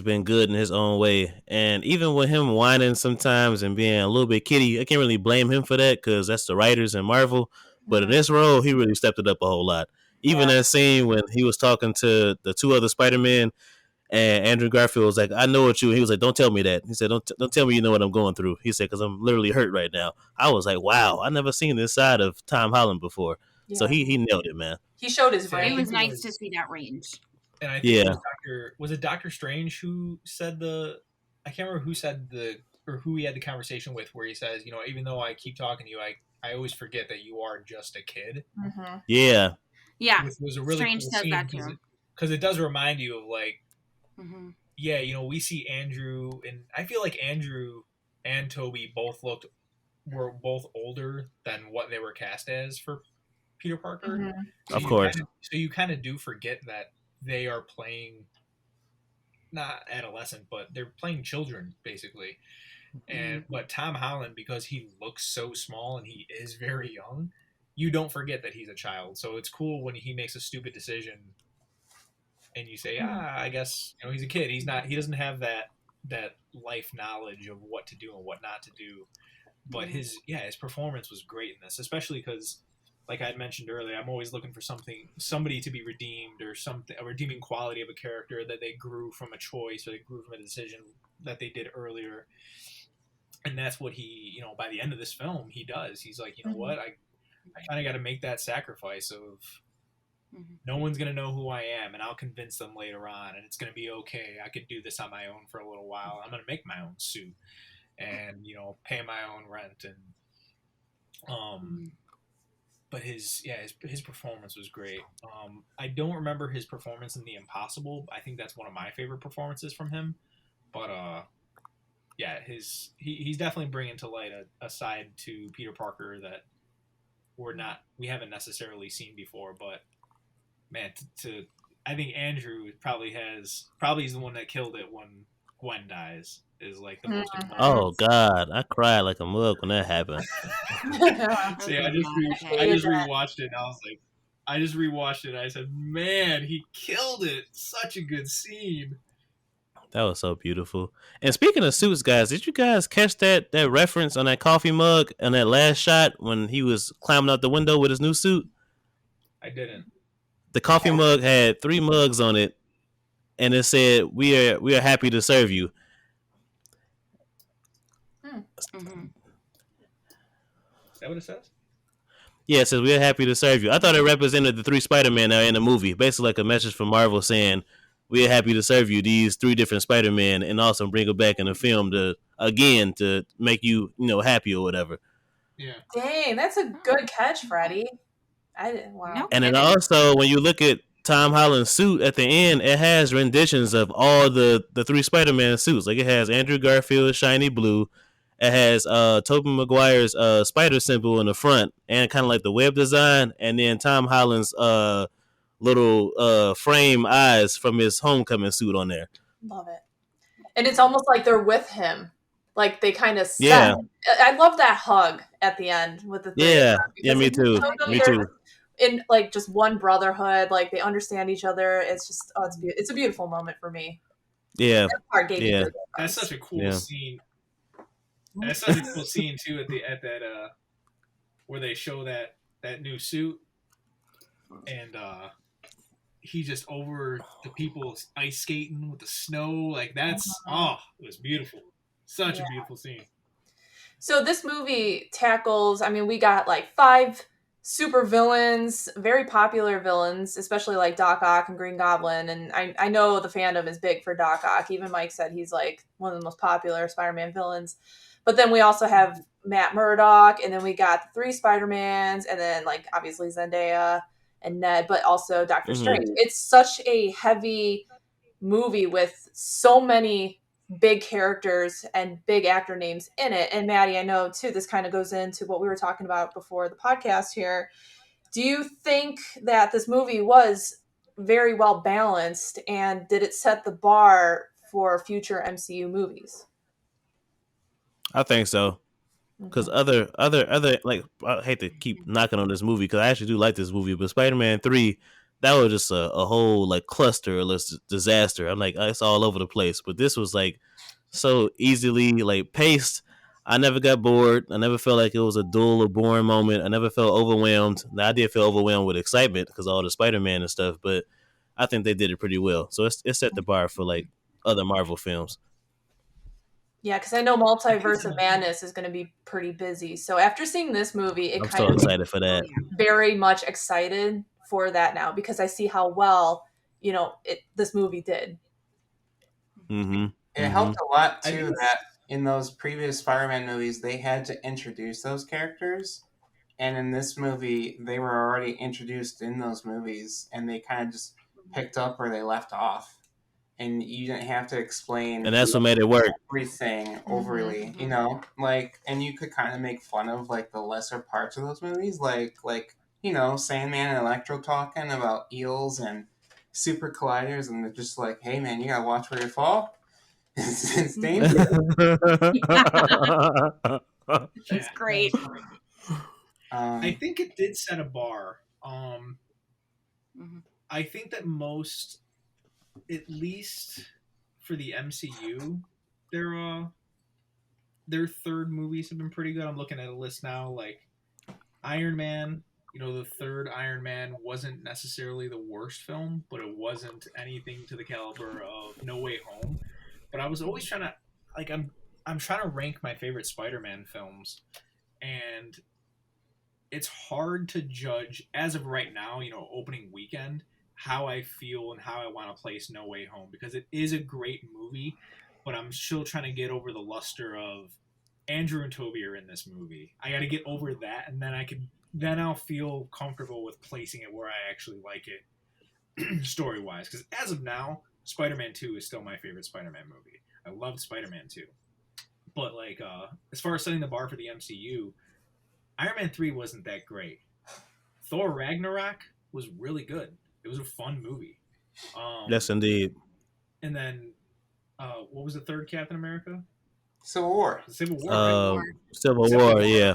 been good in his own way, and even with him whining sometimes and being a little bit kiddie, I can't really blame him for that, because that's the writers in Marvel. But in this role, he really stepped it up a whole lot. Even that scene when he was talking to the 2 other Spider-Men, and Andrew Garfield was like, I know what you, he was like, don't tell me that. He said, don't tell me you know what I'm going through. He said, because I'm literally hurt right now. I was like, wow, I never seen this side of Tom Holland before. Yeah. So he nailed it, man. He showed his range. It was nice to see that range. And I think was it Doctor Strange who said I can't remember who said or who he had the conversation with, where he says, you know, even though I keep talking to you, I always forget that you are just a kid. Mm-hmm. Yeah. Yeah. Which was a really Strange cool says scene, that too. Because it does remind you of like, yeah, you know, we see Andrew, and I feel like Andrew and Toby were both older than what they were cast as for Peter Parker. Mm-hmm. So of course. So you kind of do forget that they are playing, not adolescent, but they're playing children basically. But Tom Holland, because he looks so small and he is very young, you don't forget that he's a child. So it's cool when he makes a stupid decision and you say, I guess, you know, he's a kid. He doesn't have that life knowledge of what to do and what not to do. But his performance was great in this, especially because like I had mentioned earlier, I'm always looking for somebody to be redeemed, or a redeeming quality of a character, that they grew from a choice, or they grew from a decision that they did earlier. And that's what he, by the end of this film, he does. He's like, what? I kind of got to make that sacrifice of no one's going to know who I am, and I'll convince them later on, and it's going to be okay. I could do this on my own for a little while. I'm going to make my own suit and, pay my own rent. And, but his performance was great. I don't remember his performance in The Impossible. I think that's one of my favorite performances from him. But, yeah, he's definitely bringing to light a side to Peter Parker that we haven't necessarily seen before. But man, I think Andrew probably is the one that killed it when Gwen dies. Is like the most important. Oh God, I cried like a mug when that happened. See, I just rewatched it, and I said, man, he killed it. Such a good scene. That was so beautiful. And speaking of suits, guys, did you guys catch that reference on that coffee mug and that last shot when he was climbing out the window with his new suit? I didn't. The coffee mug had 3 mugs on it, and it said, "We are happy to serve you." Mm-hmm. Is that what it says? Yeah, it says, "We are happy to serve you." I thought it represented the 3 Spider-Men that are in the movie, basically like a message from Marvel saying, "We are happy to serve you these 3 different Spider-Men, and also bring them back in the film to make you happy or whatever." Yeah. Dang, that's a good catch, Freddie. I didn't. Wow. No And then kidding. also, when you look at Tom Holland's suit at the end, it has renditions of all the 3 Spider-Man suits. Like it has Andrew Garfield's shiny blue. It has Tobey Maguire's spider symbol in the front, and kind of like the web design, and then Tom Holland's little frame eyes from his homecoming suit on there. Love it. And it's almost like they're with him. Like they kind of set. Yeah. I love that hug at the end with the 3 of Yeah, them, yeah, because me it just too. shows them Me they're too. in like just one brotherhood. Like they understand each other. It's just it's a beautiful moment for me. Yeah, That part gave me yeah. goosebumps. That's such a cool Yeah. scene. That's such a cool scene too at that where they show that new suit, and he's just over the people ice skating with the snow. Like that's it was beautiful. Such a beautiful scene. So this movie tackles, we got like 5 super villains, very popular villains, especially like Doc Ock and Green Goblin. And I know the fandom is big for Doc Ock. Even Mike said he's like one of the most popular Spider-Man villains. But then we also have Matt Murdock, and then we got the 3 Spider-Mans, and then like obviously Zendaya and Ned, but also Doctor Strange. It's such a heavy movie with so many big characters and big actor names in it. And Maddie, I know too, this kind of goes into what we were talking about before the podcast here. Do you think that this movie was very well balanced, and did it set the bar for future MCU movies? I think so. Because other like, I hate to keep knocking on this movie because I actually do like this movie, but Spider-Man 3, that was just a whole like cluster or disaster. I'm like, it's all over the place. But this was like so easily like paced. I never got bored. I never felt like it was a dull or boring moment. I never felt overwhelmed. Now I did feel overwhelmed with excitement because of all the Spider-Man and stuff, but I think they did it pretty well. So it set the bar for like other Marvel films. Yeah, because I know Multiverse of Madness is going to be pretty busy. So after seeing this movie, I'm so excited for that. Very much excited for that now because I see how well, this movie did. Mm-hmm. It helped a lot too that in those previous Spider-Man movies they had to introduce those characters, and in this movie they were already introduced in those movies, and they kind of just picked up where they left off. And you didn't have to explain, and that's what made it work. Everything overly, and you could kind of make fun of like the lesser parts of those movies, like Sandman and Electro talking about eels and super colliders, and they're just like, "Hey man, you gotta watch where you fall. It's dangerous." It's great. I think it did set a bar. Mm-hmm. I think that most, at least for the MCU, their third movies have been pretty good. I'm looking at a list now, like Iron Man, the third Iron Man wasn't necessarily the worst film, but it wasn't anything to the caliber of No Way Home. But I was always trying to, like, I'm trying to rank my favorite Spider-Man films, and it's hard to judge as of right now, opening weekend, how I feel and how I want to place No Way Home, because it is a great movie, but I'm still trying to get over the luster of Andrew and Toby are in this movie. I got to get over that, and then I'll feel comfortable with placing it where I actually like it story-wise. Because as of now, Spider-Man 2 is still my favorite Spider-Man movie. I loved Spider-Man 2. But, like, as far as setting the bar for the MCU, Iron Man 3 wasn't that great. Thor Ragnarok was really good. It was a fun movie. Yes, indeed. And then, what was the third Captain America? Civil War. Civil War, right? Civil War, yeah.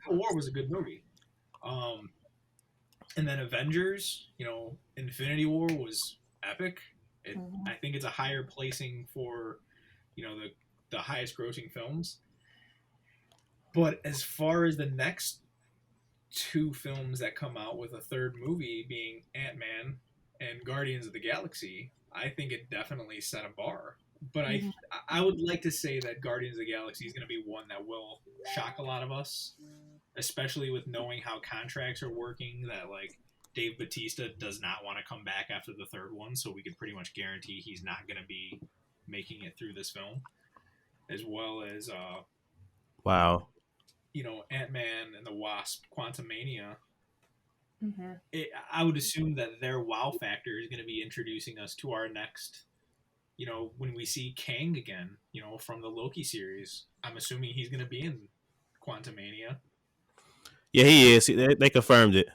Civil War was a good movie. And then Avengers, Infinity War was epic. I think it's a higher placing for, the highest grossing films. But as far as the next two films that come out with a third movie being Ant-Man and Guardians of the Galaxy, I think it definitely set a bar. But I would like to say that Guardians of the Galaxy is going to be one that will shock a lot of us, especially with knowing how contracts are working, that, like, Dave Bautista does not want to come back after the third one, so we can pretty much guarantee he's not going to be making it through this film. As well as, wow, Ant-Man and the Wasp, Quantumania. I would assume that their wow factor is going to be introducing us to our next, when we see Kang again, from the Loki series. I'm assuming he's going to be in Quantumania. Yeah, he is. They confirmed it.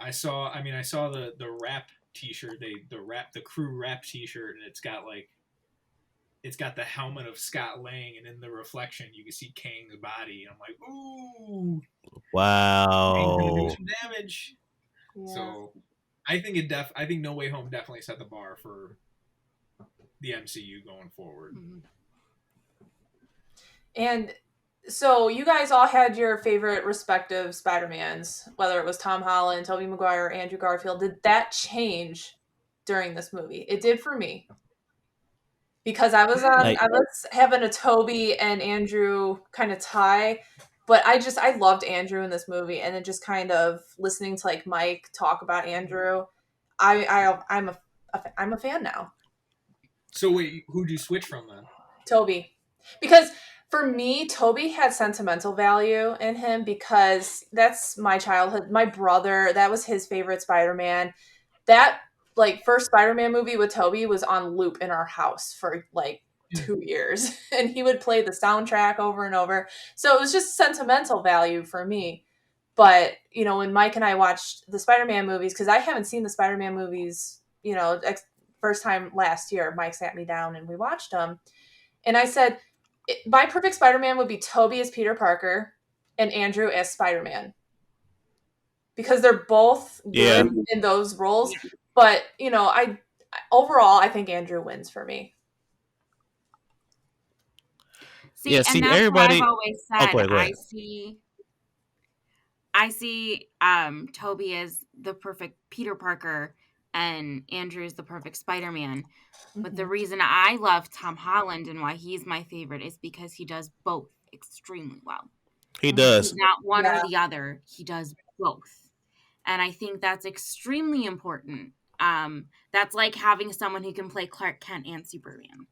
I saw the rap T-shirt. The crew rap T-shirt, and it's got the helmet of Scott Lang, and in the reflection you can see Kang's body. And I'm like, ooh, wow, Kang's gonna do some damage. Yeah. So I think No Way Home definitely set the bar for the MCU going forward. And so you guys all had your favorite respective Spider-Mans, whether it was Tom Holland, Tobey Maguire, Andrew Garfield. Did that change during this movie? It did for me. Because I was having a Toby and Andrew kind of tie, but I loved Andrew in this movie, and then just kind of listening to, like, Mike talk about Andrew, I'm a fan now. So wait, who'd you switch from then? Toby, because for me, Toby had sentimental value in him because that's my childhood. My brother, that was his favorite Spider-Man. That, like, first Spider-Man movie with Toby was on loop in our house for, like, 2 years. And he would play the soundtrack over and over. So it was just sentimental value for me. But, when Mike and I watched the Spider-Man movies, because I haven't seen the Spider-Man movies, first time last year, Mike sat me down and we watched them. And I said, my perfect Spider-Man would be Toby as Peter Parker and Andrew as Spider-Man. Because they're both good in those roles. But, overall, I think Andrew wins for me. See, and that's everybody. What I've always said. Go ahead. I see Toby as the perfect Peter Parker and Andrew is the perfect Spider-Man. But the reason I love Tom Holland and why he's my favorite is because he does both extremely well. He does. He's not one or the other. He does both. And I think that's extremely important. That's like having someone who can play Clark Kent and Superman.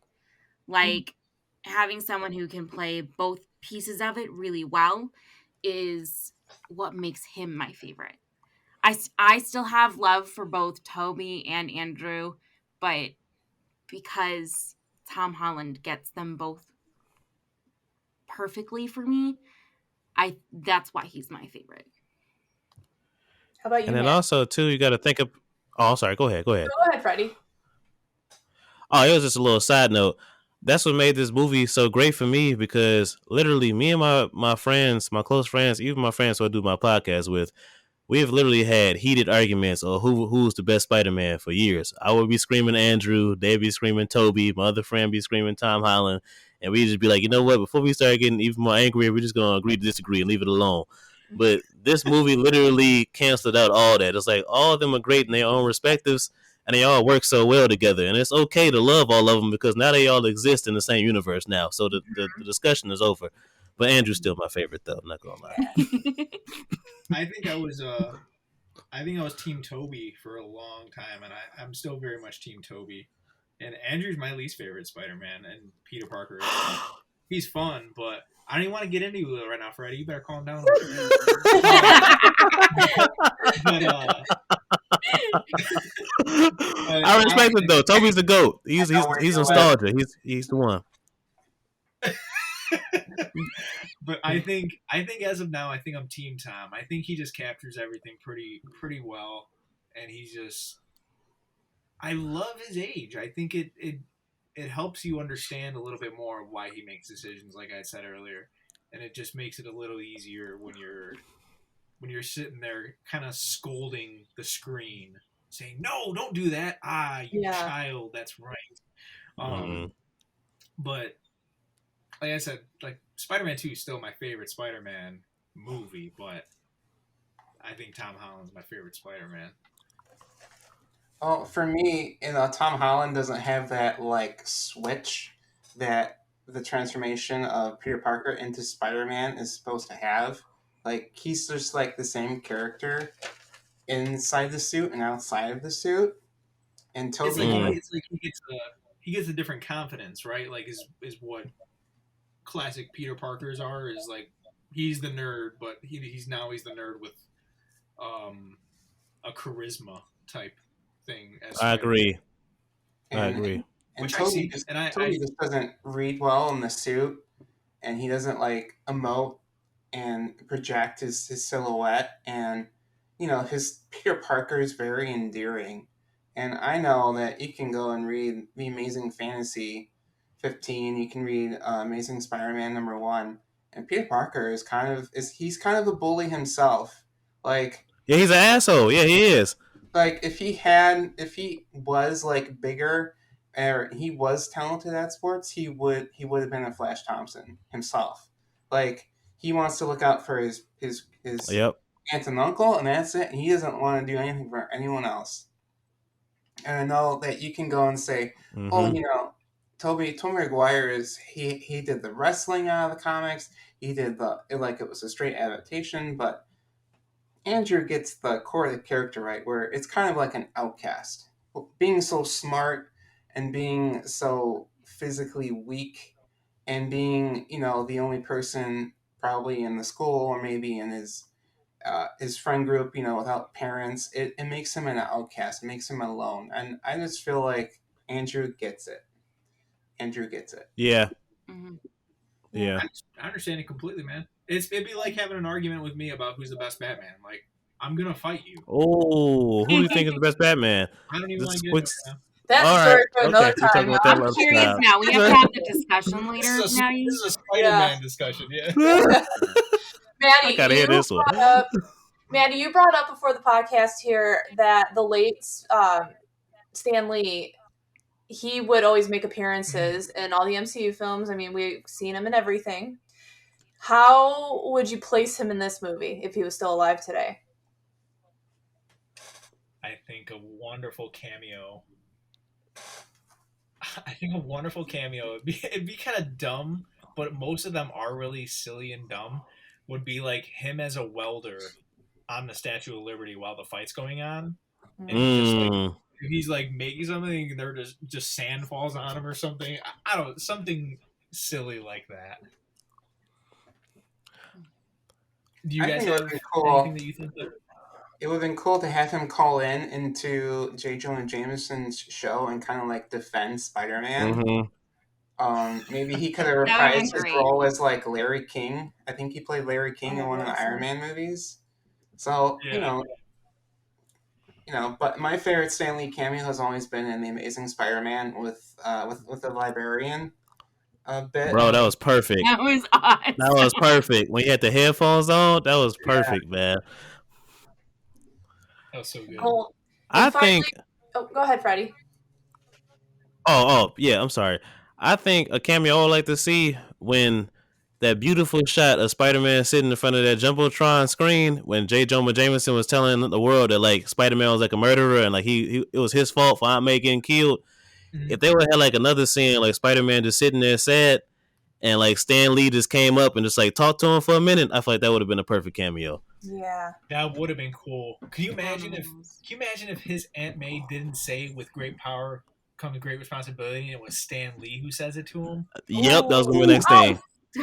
Like, having someone who can play both pieces of it really well is what makes him my favorite. I still have love for both Toby and Andrew, but because Tom Holland gets them both perfectly for me, that's why he's my favorite. How about you, And then Matt? also, too, you got to think of... Oh, sorry. Go ahead. Go ahead, Freddie. Oh, it was just a little side note. That's what made this movie so great for me, because literally me and my friends, my close friends, even my friends who I do my podcast with, we have literally had heated arguments on who's the best Spider-Man for years. I would be screaming Andrew, they'd be screaming Toby, my other friend be screaming Tom Holland, and we'd just be like, you know what, before we start getting even more angry, we're just going to agree to disagree and leave it alone. But this movie literally canceled out all that. It's like all of them are great in their own respectives, and they all work so well together. And it's okay to love all of them because now they all exist in the same universe now. So the discussion is over. But Andrew's still my favorite, though. I'm not gonna lie. I think I was Team Toby for a long time, and I'm still very much Team Toby. And Andrew's my least favorite Spider-Man, and Peter Parker is he's fun, but I don't even want to get into it right now, Freddie. You better calm down. I respect it though. Toby's the GOAT. He's nostalgia. He's the one. But I think as of now, I think I'm Team Tom. I think he just captures everything pretty well, and he's just. I love his age. I think it helps you understand a little bit more of why he makes decisions, like I said earlier, and it just makes it a little easier when you're sitting there kind of scolding the screen, saying, "No, don't do that. You child, that's right." But like I said, like Spider-Man 2 is still my favorite Spider-Man movie, but I think Tom Holland's my favorite Spider-Man. Well, for me, Tom Holland doesn't have that like switch that the transformation of Peter Parker into Spider-Man is supposed to have. Like he's just like the same character inside the suit and outside of the suit. And Toby, it's like he gets a different confidence, right? Like is what classic Peter Parkers are. Is like he's the nerd, but he's the nerd with a charisma type thing. I agree. And Toby just doesn't read well in the suit, and he doesn't like emote and project his silhouette, and his Peter Parker is very endearing. And I know that you can go and read the Amazing Fantasy 15, you can read Amazing Spider-Man #1, and Peter Parker is kind of a bully himself. Like he's an asshole. Yeah, he is. Like if he was like bigger or he was talented at sports, he would have been a Flash Thompson himself. Like he wants to look out for his aunt and uncle, and that's it. And he doesn't want to do anything for anyone else. And I know that you can go and say, Tobey Maguire he did the wrestling out of the comics. He did it was a straight adaptation, but Andrew gets the core of the character right, where it's kind of like an outcast. Being so smart and being so physically weak and being, the only person probably in the school or maybe in his friend group, without parents, it makes him an outcast, it makes him alone. And I just feel like Andrew gets it. Yeah. Mm-hmm. Yeah. I understand it completely, man. It'd be like having an argument with me about who's the best Batman. Like, I'm gonna fight you. Oh, who do you think is the best Batman? I don't even want to get into it. That's a story for another time. I'm curious now. We have to have the discussion later. This is a Spider-Man discussion, yeah. Manny, I gotta hear this one. Manny, you brought up before the podcast here that the late Stan Lee, he would always make appearances in all the MCU films. I mean, we've seen him in everything. How would you place him in this movie if he was still alive today? I think a wonderful cameo. It'd be kind of dumb, but most of them are really silly and dumb. Would be like him as a welder on the Statue of Liberty while the fight's going on, and he's like making something, and there just sand falls on him or something. I don't something silly like that. Do you guys have anything that you think that? It would have been cool to have him call into J. Jonah Jameson's show and kind of like defend Spider-Man. Mm-hmm. Maybe he could have reprised his role as like Larry King. I think he played Larry King in one of the Iron Man movies. So but my favorite Stan Lee cameo has always been in The Amazing Spider-Man with the librarian. Bit. Bro, that was perfect. That was awesome. That was perfect. When you had the headphones on, that was perfect, man. That was so good. Cool. I think. Oh, go ahead, Freddie. Oh, yeah. I'm sorry. I think a cameo I would like to see when that beautiful shot of Spider-Man sitting in front of that jumbotron screen when J. Jonah Jameson was telling the world that like Spider-Man was like a murderer and like he it was his fault for Aunt May getting killed. If they would have had like another scene like Spider-Man just sitting there sad and like Stan Lee just came up and just like talked to him for a minute, I feel like that would have been a perfect cameo. Yeah. That would have been cool. Can you imagine if his Aunt May didn't say with great power comes great responsibility and it was Stan Lee who says it to him? Yep, that was gonna be the next thing.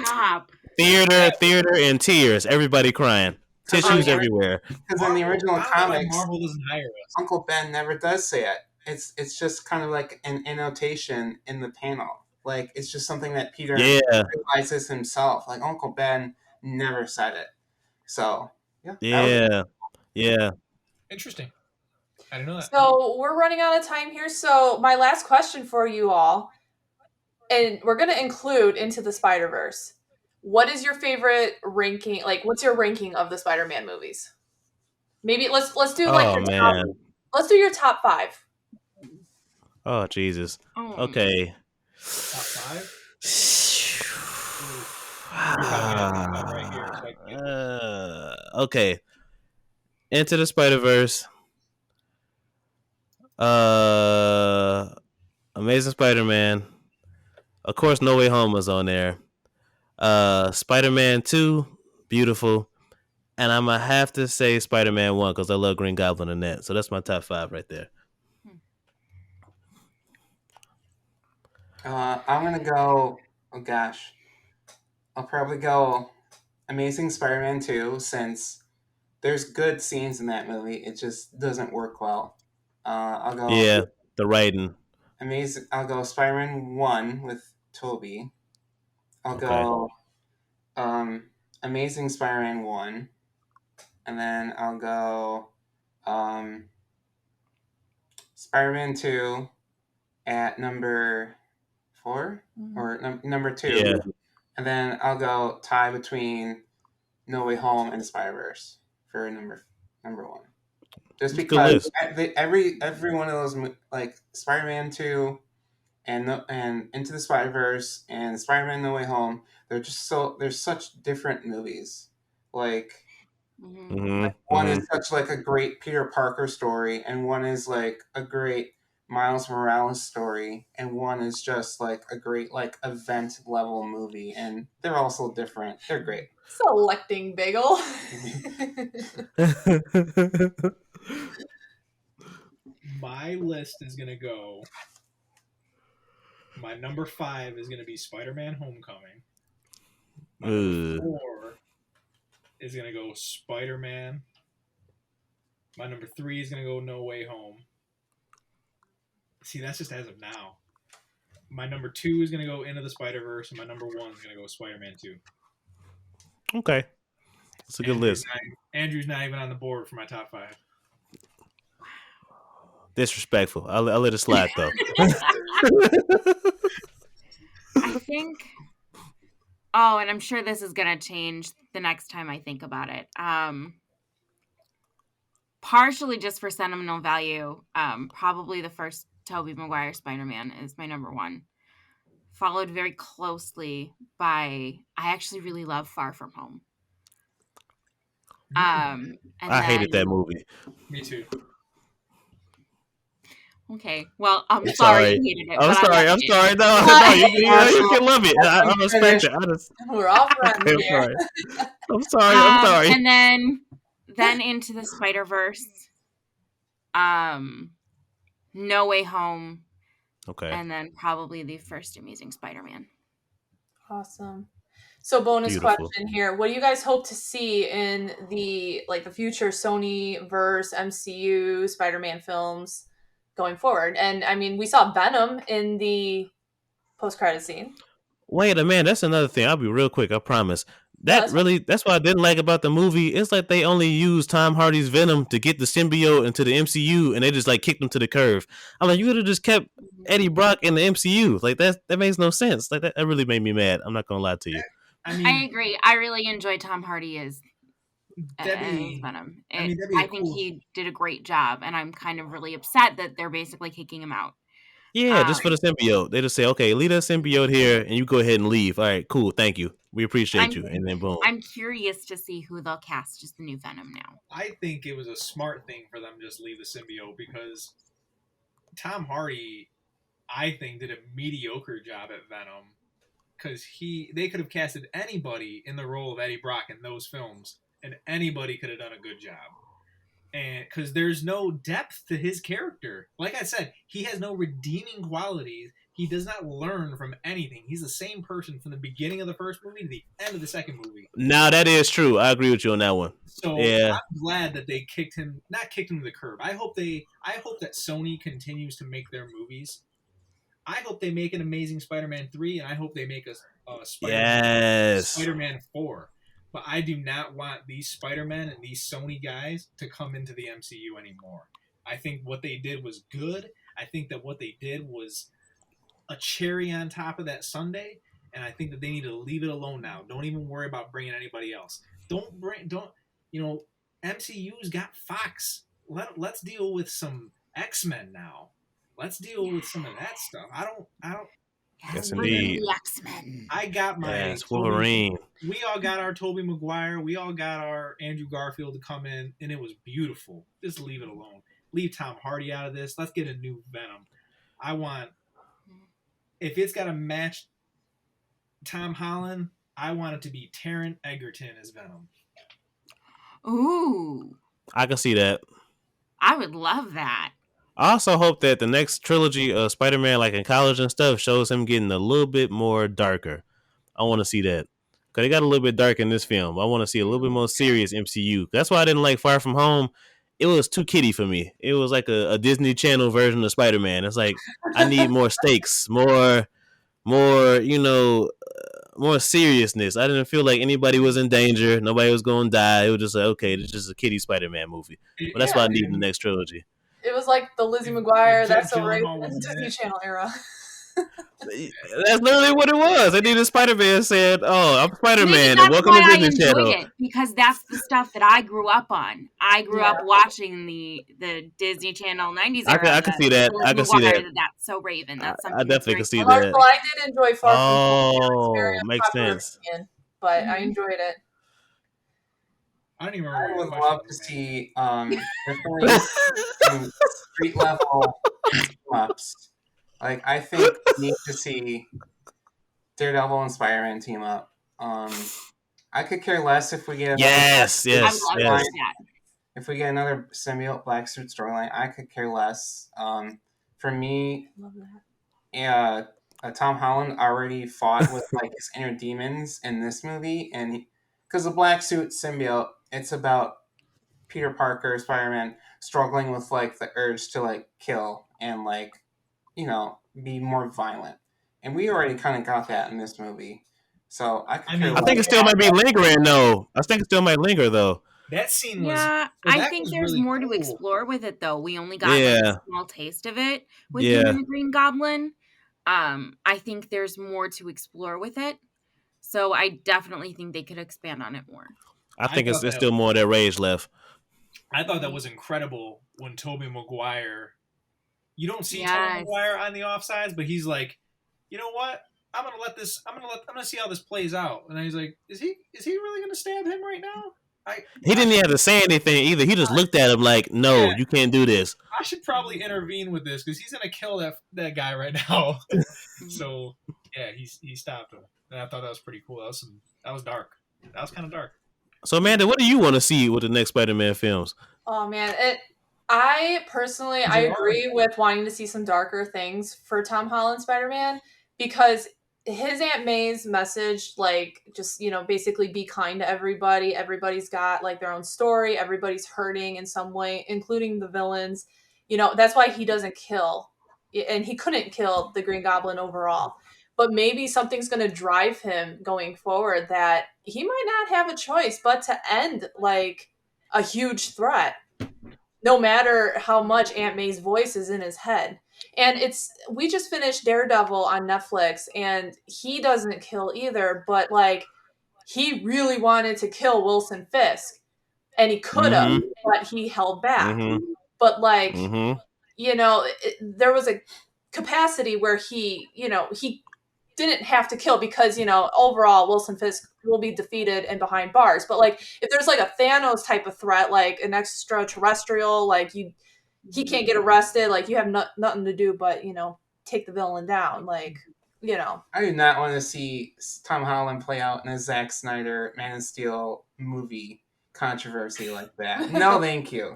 Stop. Theater and tears, everybody crying. Tissues everywhere. Because in the original comics, Marvel doesn't hire us. Uncle Ben never does say it. It's just kind of like an annotation in the panel. Like it's just something that Peter realizes himself. Like Uncle Ben never said it. So yeah. Interesting. I didn't know that. So we're running out of time here. So my last question for you all, and we're going to include Into the Spider-Verse. What is your favorite ranking? Like, what's your ranking of the Spider-Man movies? Maybe let's do like let's do your top 5. Oh Jesus. Okay. Top 5? Okay. Into the Spider-Verse. Amazing Spider-Man. Of course, No Way Home was on there. Spider-Man 2, beautiful. And I'm going to have to say Spider-Man 1 because I love Green Goblin in that. So that's my top 5 right there. I'm going to go, I'll probably go Amazing Spider-Man 2 since there's good scenes in that movie. It just doesn't work well. I'll go... Yeah, the writing. I'll go Spider-Man 1 with Tobey. I'll go Amazing Spider-Man 1. And then I'll go Spider-Man 2 at number 4 or number 2. Yeah. And then I'll go tie between No Way Home and Spider-Verse for number 1. Just because every one of those, like Spider-Man 2 and Into the Spider-Verse and Spider-Man No Way Home, they're such different movies. Like one is such like a great Peter Parker story, and one is like a great Miles Morales story, and one is just like a great like event level movie, and they're also different. They're great. Selecting Bagel. My list is gonna go. My number 5 is gonna be Spider-Man: Homecoming. My number 4 is gonna go Spider-Man. My number 3 is gonna go No Way Home. See, that's just as of now. My number 2 is gonna go Into the Spider-Verse, and my number 1 is gonna go Spider-Man 2. Okay, that's a good list. Andrew's not even on the board for my top 5. Disrespectful. I'll let it slide though. I think. Oh, and I'm sure this is gonna change the next time I think about it. Partially just for sentimental value. Probably the first Tobey Maguire Spider-Man is my number 1. Followed very closely by I actually really love Far From Home. And I hated that movie. Me too. Okay, well, I'm sorry you hated it. I'm sorry. No, you can love it. I respect it. We're all friends here. I'm sorry. And then Into the Spider-Verse, No Way Home, and then probably the first Amazing Spider-Man. Awesome. So bonus question here. What do you guys hope to see in the future Sony verse MCU Spider-Man films going forward? And I mean, we saw Venom in the post-credit scene. Wait a minute, that's another thing. I'll be real quick, I promise. That's what I didn't like about the movie. It's like they only used Tom Hardy's Venom to get the symbiote into the MCU, and they just like kicked him to the curb. I'm like, you could have just kept Eddie Brock in the MCU. Like that makes no sense. Like that really made me mad. I'm not gonna lie to you. I agree. I really enjoy Tom Hardy as Venom. I think he did a great job, and I'm kind of really upset that they're basically kicking him out. Yeah, just for the symbiote. They just say, okay, leave that symbiote here, and you go ahead and leave. All right, cool, thank you. We appreciate I'm- you. And then boom. I'm curious to see who they'll cast as the new Venom now. I think it was a smart thing for them to just leave the symbiote because Tom Hardy, I think, did a mediocre job at Venom because they could have casted anybody in the role of Eddie Brock in those films, and anybody could have done a good job. And because there's no depth to his character, like I said, he has no redeeming qualities. He does not learn from anything. He's the same person from the beginning of the first movie to the end of the second movie. Now that is true. I agree with you on that one. So Yeah. I'm glad that they not kicked him to the curb. I hope that Sony continues to make their movies. I hope they make an Amazing Spider-Man 3, and I hope they make a Spider-Man 4. But I do not want these Spider-Men and these Sony guys to come into the MCU anymore. I think what they did was good. I think that what they did was a cherry on top of that sundae, and I think that they need to leave it alone now. Don't even worry about bringing anybody else. MCU's got Fox. Let's deal with some X-Men now. Let's deal with some of that stuff. I don't. Yes, Bring in indeed. the X-Men. I got my Yes, Wolverine. We all got our Tobey Maguire. We all got our Andrew Garfield to come in, and it was beautiful. Just leave it alone. Leave Tom Hardy out of this. Let's get a new Venom. I want, if it's got to match Tom Holland, I want it to be Taron Egerton as Venom. Ooh, I can see that. I would love that. I also hope that the next trilogy of Spider-Man, like in college and stuff, shows him getting a little bit more darker. I want to see that. Because they got a little bit dark in this film. I want to see a little bit more serious MCU. That's why I didn't like Far From Home. It was too kiddie for me. It was like a Disney Channel version of Spider-Man. It's like, I need more stakes, more, more seriousness. I didn't feel like anybody was in danger. Nobody was going to die. It was just like, okay, this is just a kiddie Spider-Man movie. But that's what I need in the next trilogy. It was like the Lizzie McGuire, Jack That's So Raven, Gyllenhaal was in Disney it. Channel era. That's literally what it was. They needed Spider-Man said, "Oh, I'm Spider-Man, Maybe and that's welcome why to I Disney enjoyed Channel." it, because that's the stuff that I grew up on. I grew up watching the Disney Channel 90s I era. can see that. I can see that. That's So Raven. That's I something definitely that's can see very that. Well, I did enjoy Far From Home. It was Oh, very makes unpopular sense. opinion, but I Mhm. enjoyed it. I don't even remember. I what would your love to question was, see definitely some street level team-ups. Like, I think we need to see Daredevil and Spider-Man team up. I could care less if we get another Yes, I would yes, love to yes. see that. if we get another symbiote black suit storyline. I could care less. For me, Love that. Tom Holland already fought with like his inner demons in this movie, and because the black suit symbiote, it's about Peter Parker, Spider-Man, struggling with like the urge to like kill and like, be more violent. And we already kind of got that in this movie. So I could I mean, I think it still might be lingering though. I think it still might linger though. That scene was. Yeah, so I that think was there's really more to cool. explore with it, though. We only got like, Yeah. a small taste of it with Yeah. him and the Green Goblin. I think there's more to explore with it. So I definitely think they could expand on it more. I think I it's thought that- still more of that rage left. I thought that was incredible when Tobey Maguire. You don't see Tobey Yes. Maguire on the offsides, but he's like, you know what? I'm gonna see how this plays out. And then he's like, is he really gonna stab him right now? He didn't even have to say anything either. He just looked at him like, "No, Yeah. you can't do this." I should probably intervene with this because he's gonna kill that guy right now. So yeah, he stopped him, and I thought that was pretty cool. That was dark. That was kind of dark. So, Amanda, what do you want to see with the next Spider-Man films? Oh man, I personally I There are- agree with wanting to see some darker things for Tom Holland Spider-Man because his Aunt May's message, like, just, basically be kind to everybody. Everybody's got like their own story. Everybody's hurting in some way, including the villains. That's why he doesn't kill, and he couldn't kill the Green Goblin overall. But maybe something's going to drive him going forward that he might not have a choice but to end like a huge threat, no matter how much Aunt May's voice is in his head. And we just finished Daredevil on Netflix, and he doesn't kill either, but like he really wanted to kill Wilson Fisk, and he could have, but he held back. But like, there was a capacity where he didn't have to kill because, overall Wilson Fisk will be defeated and behind bars. But like if there's like a Thanos type of threat, like an extraterrestrial, like he can't get arrested, like you have nothing to do but, take the villain down. Like, I do not want to see Tom Holland play out in a Zack Snyder Man of Steel movie controversy like that. No, thank you.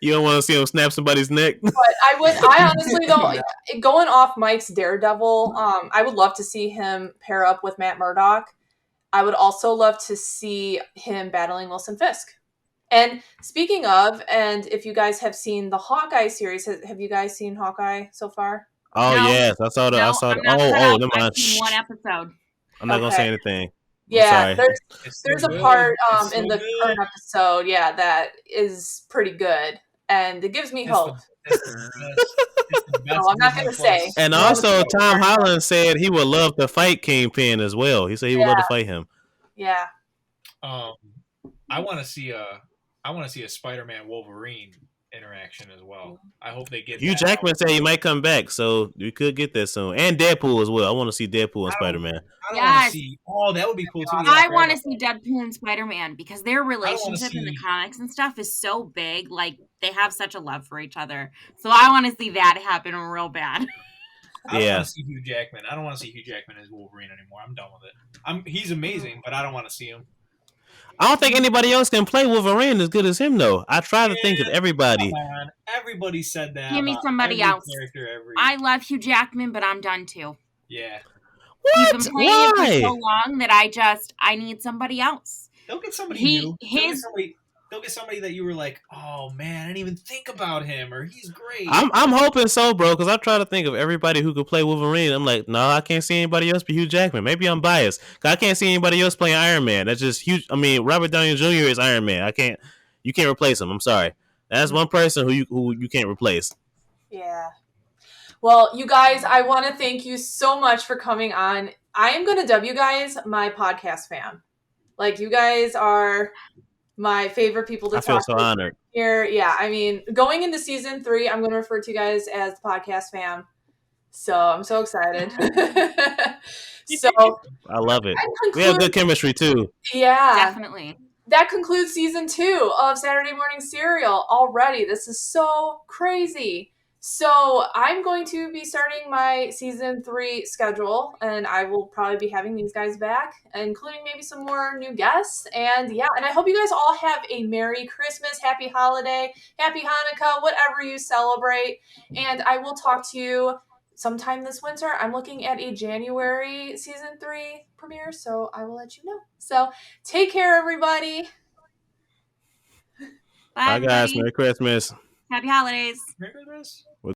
You don't want to see him snap somebody's neck. But I honestly though, going off Mike's Daredevil, I would love to see him pair up with Matt Murdock. I would also love to see him battling Wilson Fisk. And speaking of, and if you guys have seen the Hawkeye series, have you guys seen Hawkeye so far? Oh No. yes, I saw the. No, I saw I'm the. not caught Oh, up. never I've mind. seen one episode. I'm not gonna Okay. say anything. Yeah, sorry. there's a part in the current episode, that is pretty good, and it gives me hope. No, I'm not gonna say. And also, Tom Holland said he would love to fight Kingpin as well. He said he would love to fight him. Yeah. I want to see a Spider-Man Wolverine interaction as well. I hope they get Hugh Jackman said he might come back, so we could get that soon. And Deadpool as well. I want to see Deadpool and Spider-Man. I don't want to see. Oh, that would be cool too. I want to see Deadpool and Spider-Man because their relationship in the comics and stuff is so big. Like they have such a love for each other. So I want to see that happen real bad. I don't want to see Hugh Jackman. I don't want to see Hugh Jackman as Wolverine anymore. I'm done with it. He's amazing, but I don't want to see him. I don't think anybody else can play Wolverine as good as him, though. I try to think of everybody. Everybody said that. Give me somebody else. I love Hugh Jackman, but I'm done too. Yeah. What? He's been playing it for so long that I need somebody else. They'll get somebody new. They'll get somebody that you were like, oh man, I didn't even think about him, or he's great. I'm hoping so, bro, because I try to think of everybody who could play Wolverine. I'm like, no, I can't see anybody else but Hugh Jackman. Maybe I'm biased. Cause I can't see anybody else playing Iron Man. That's just huge. I mean, Robert Downey Jr. is Iron Man. You can't replace him. I'm sorry. That's one person who you can't replace. Yeah. Well, you guys, I want to thank you so much for coming on. I am going to dub you guys my podcast fam. Like, you guys are my favorite people to talk to. I feel so honored. Here. Yeah, I mean, going into season 3, I'm going to refer to you guys as the podcast fam. So I'm so excited. So I love it. We have good chemistry too. Yeah. Definitely. That concludes season 2 of Saturday Morning Serial already. This is so crazy. So I'm going to be starting my season 3 schedule, and I will probably be having these guys back, including maybe some more new guests. And and I hope you guys all have a Merry Christmas, Happy Holiday, Happy Hanukkah, whatever you celebrate. And I will talk to you sometime this winter. I'm looking at a January season 3 premiere, so I will let you know. So take care, everybody. Bye guys. Merry Christmas. Happy holidays. Merry Christmas.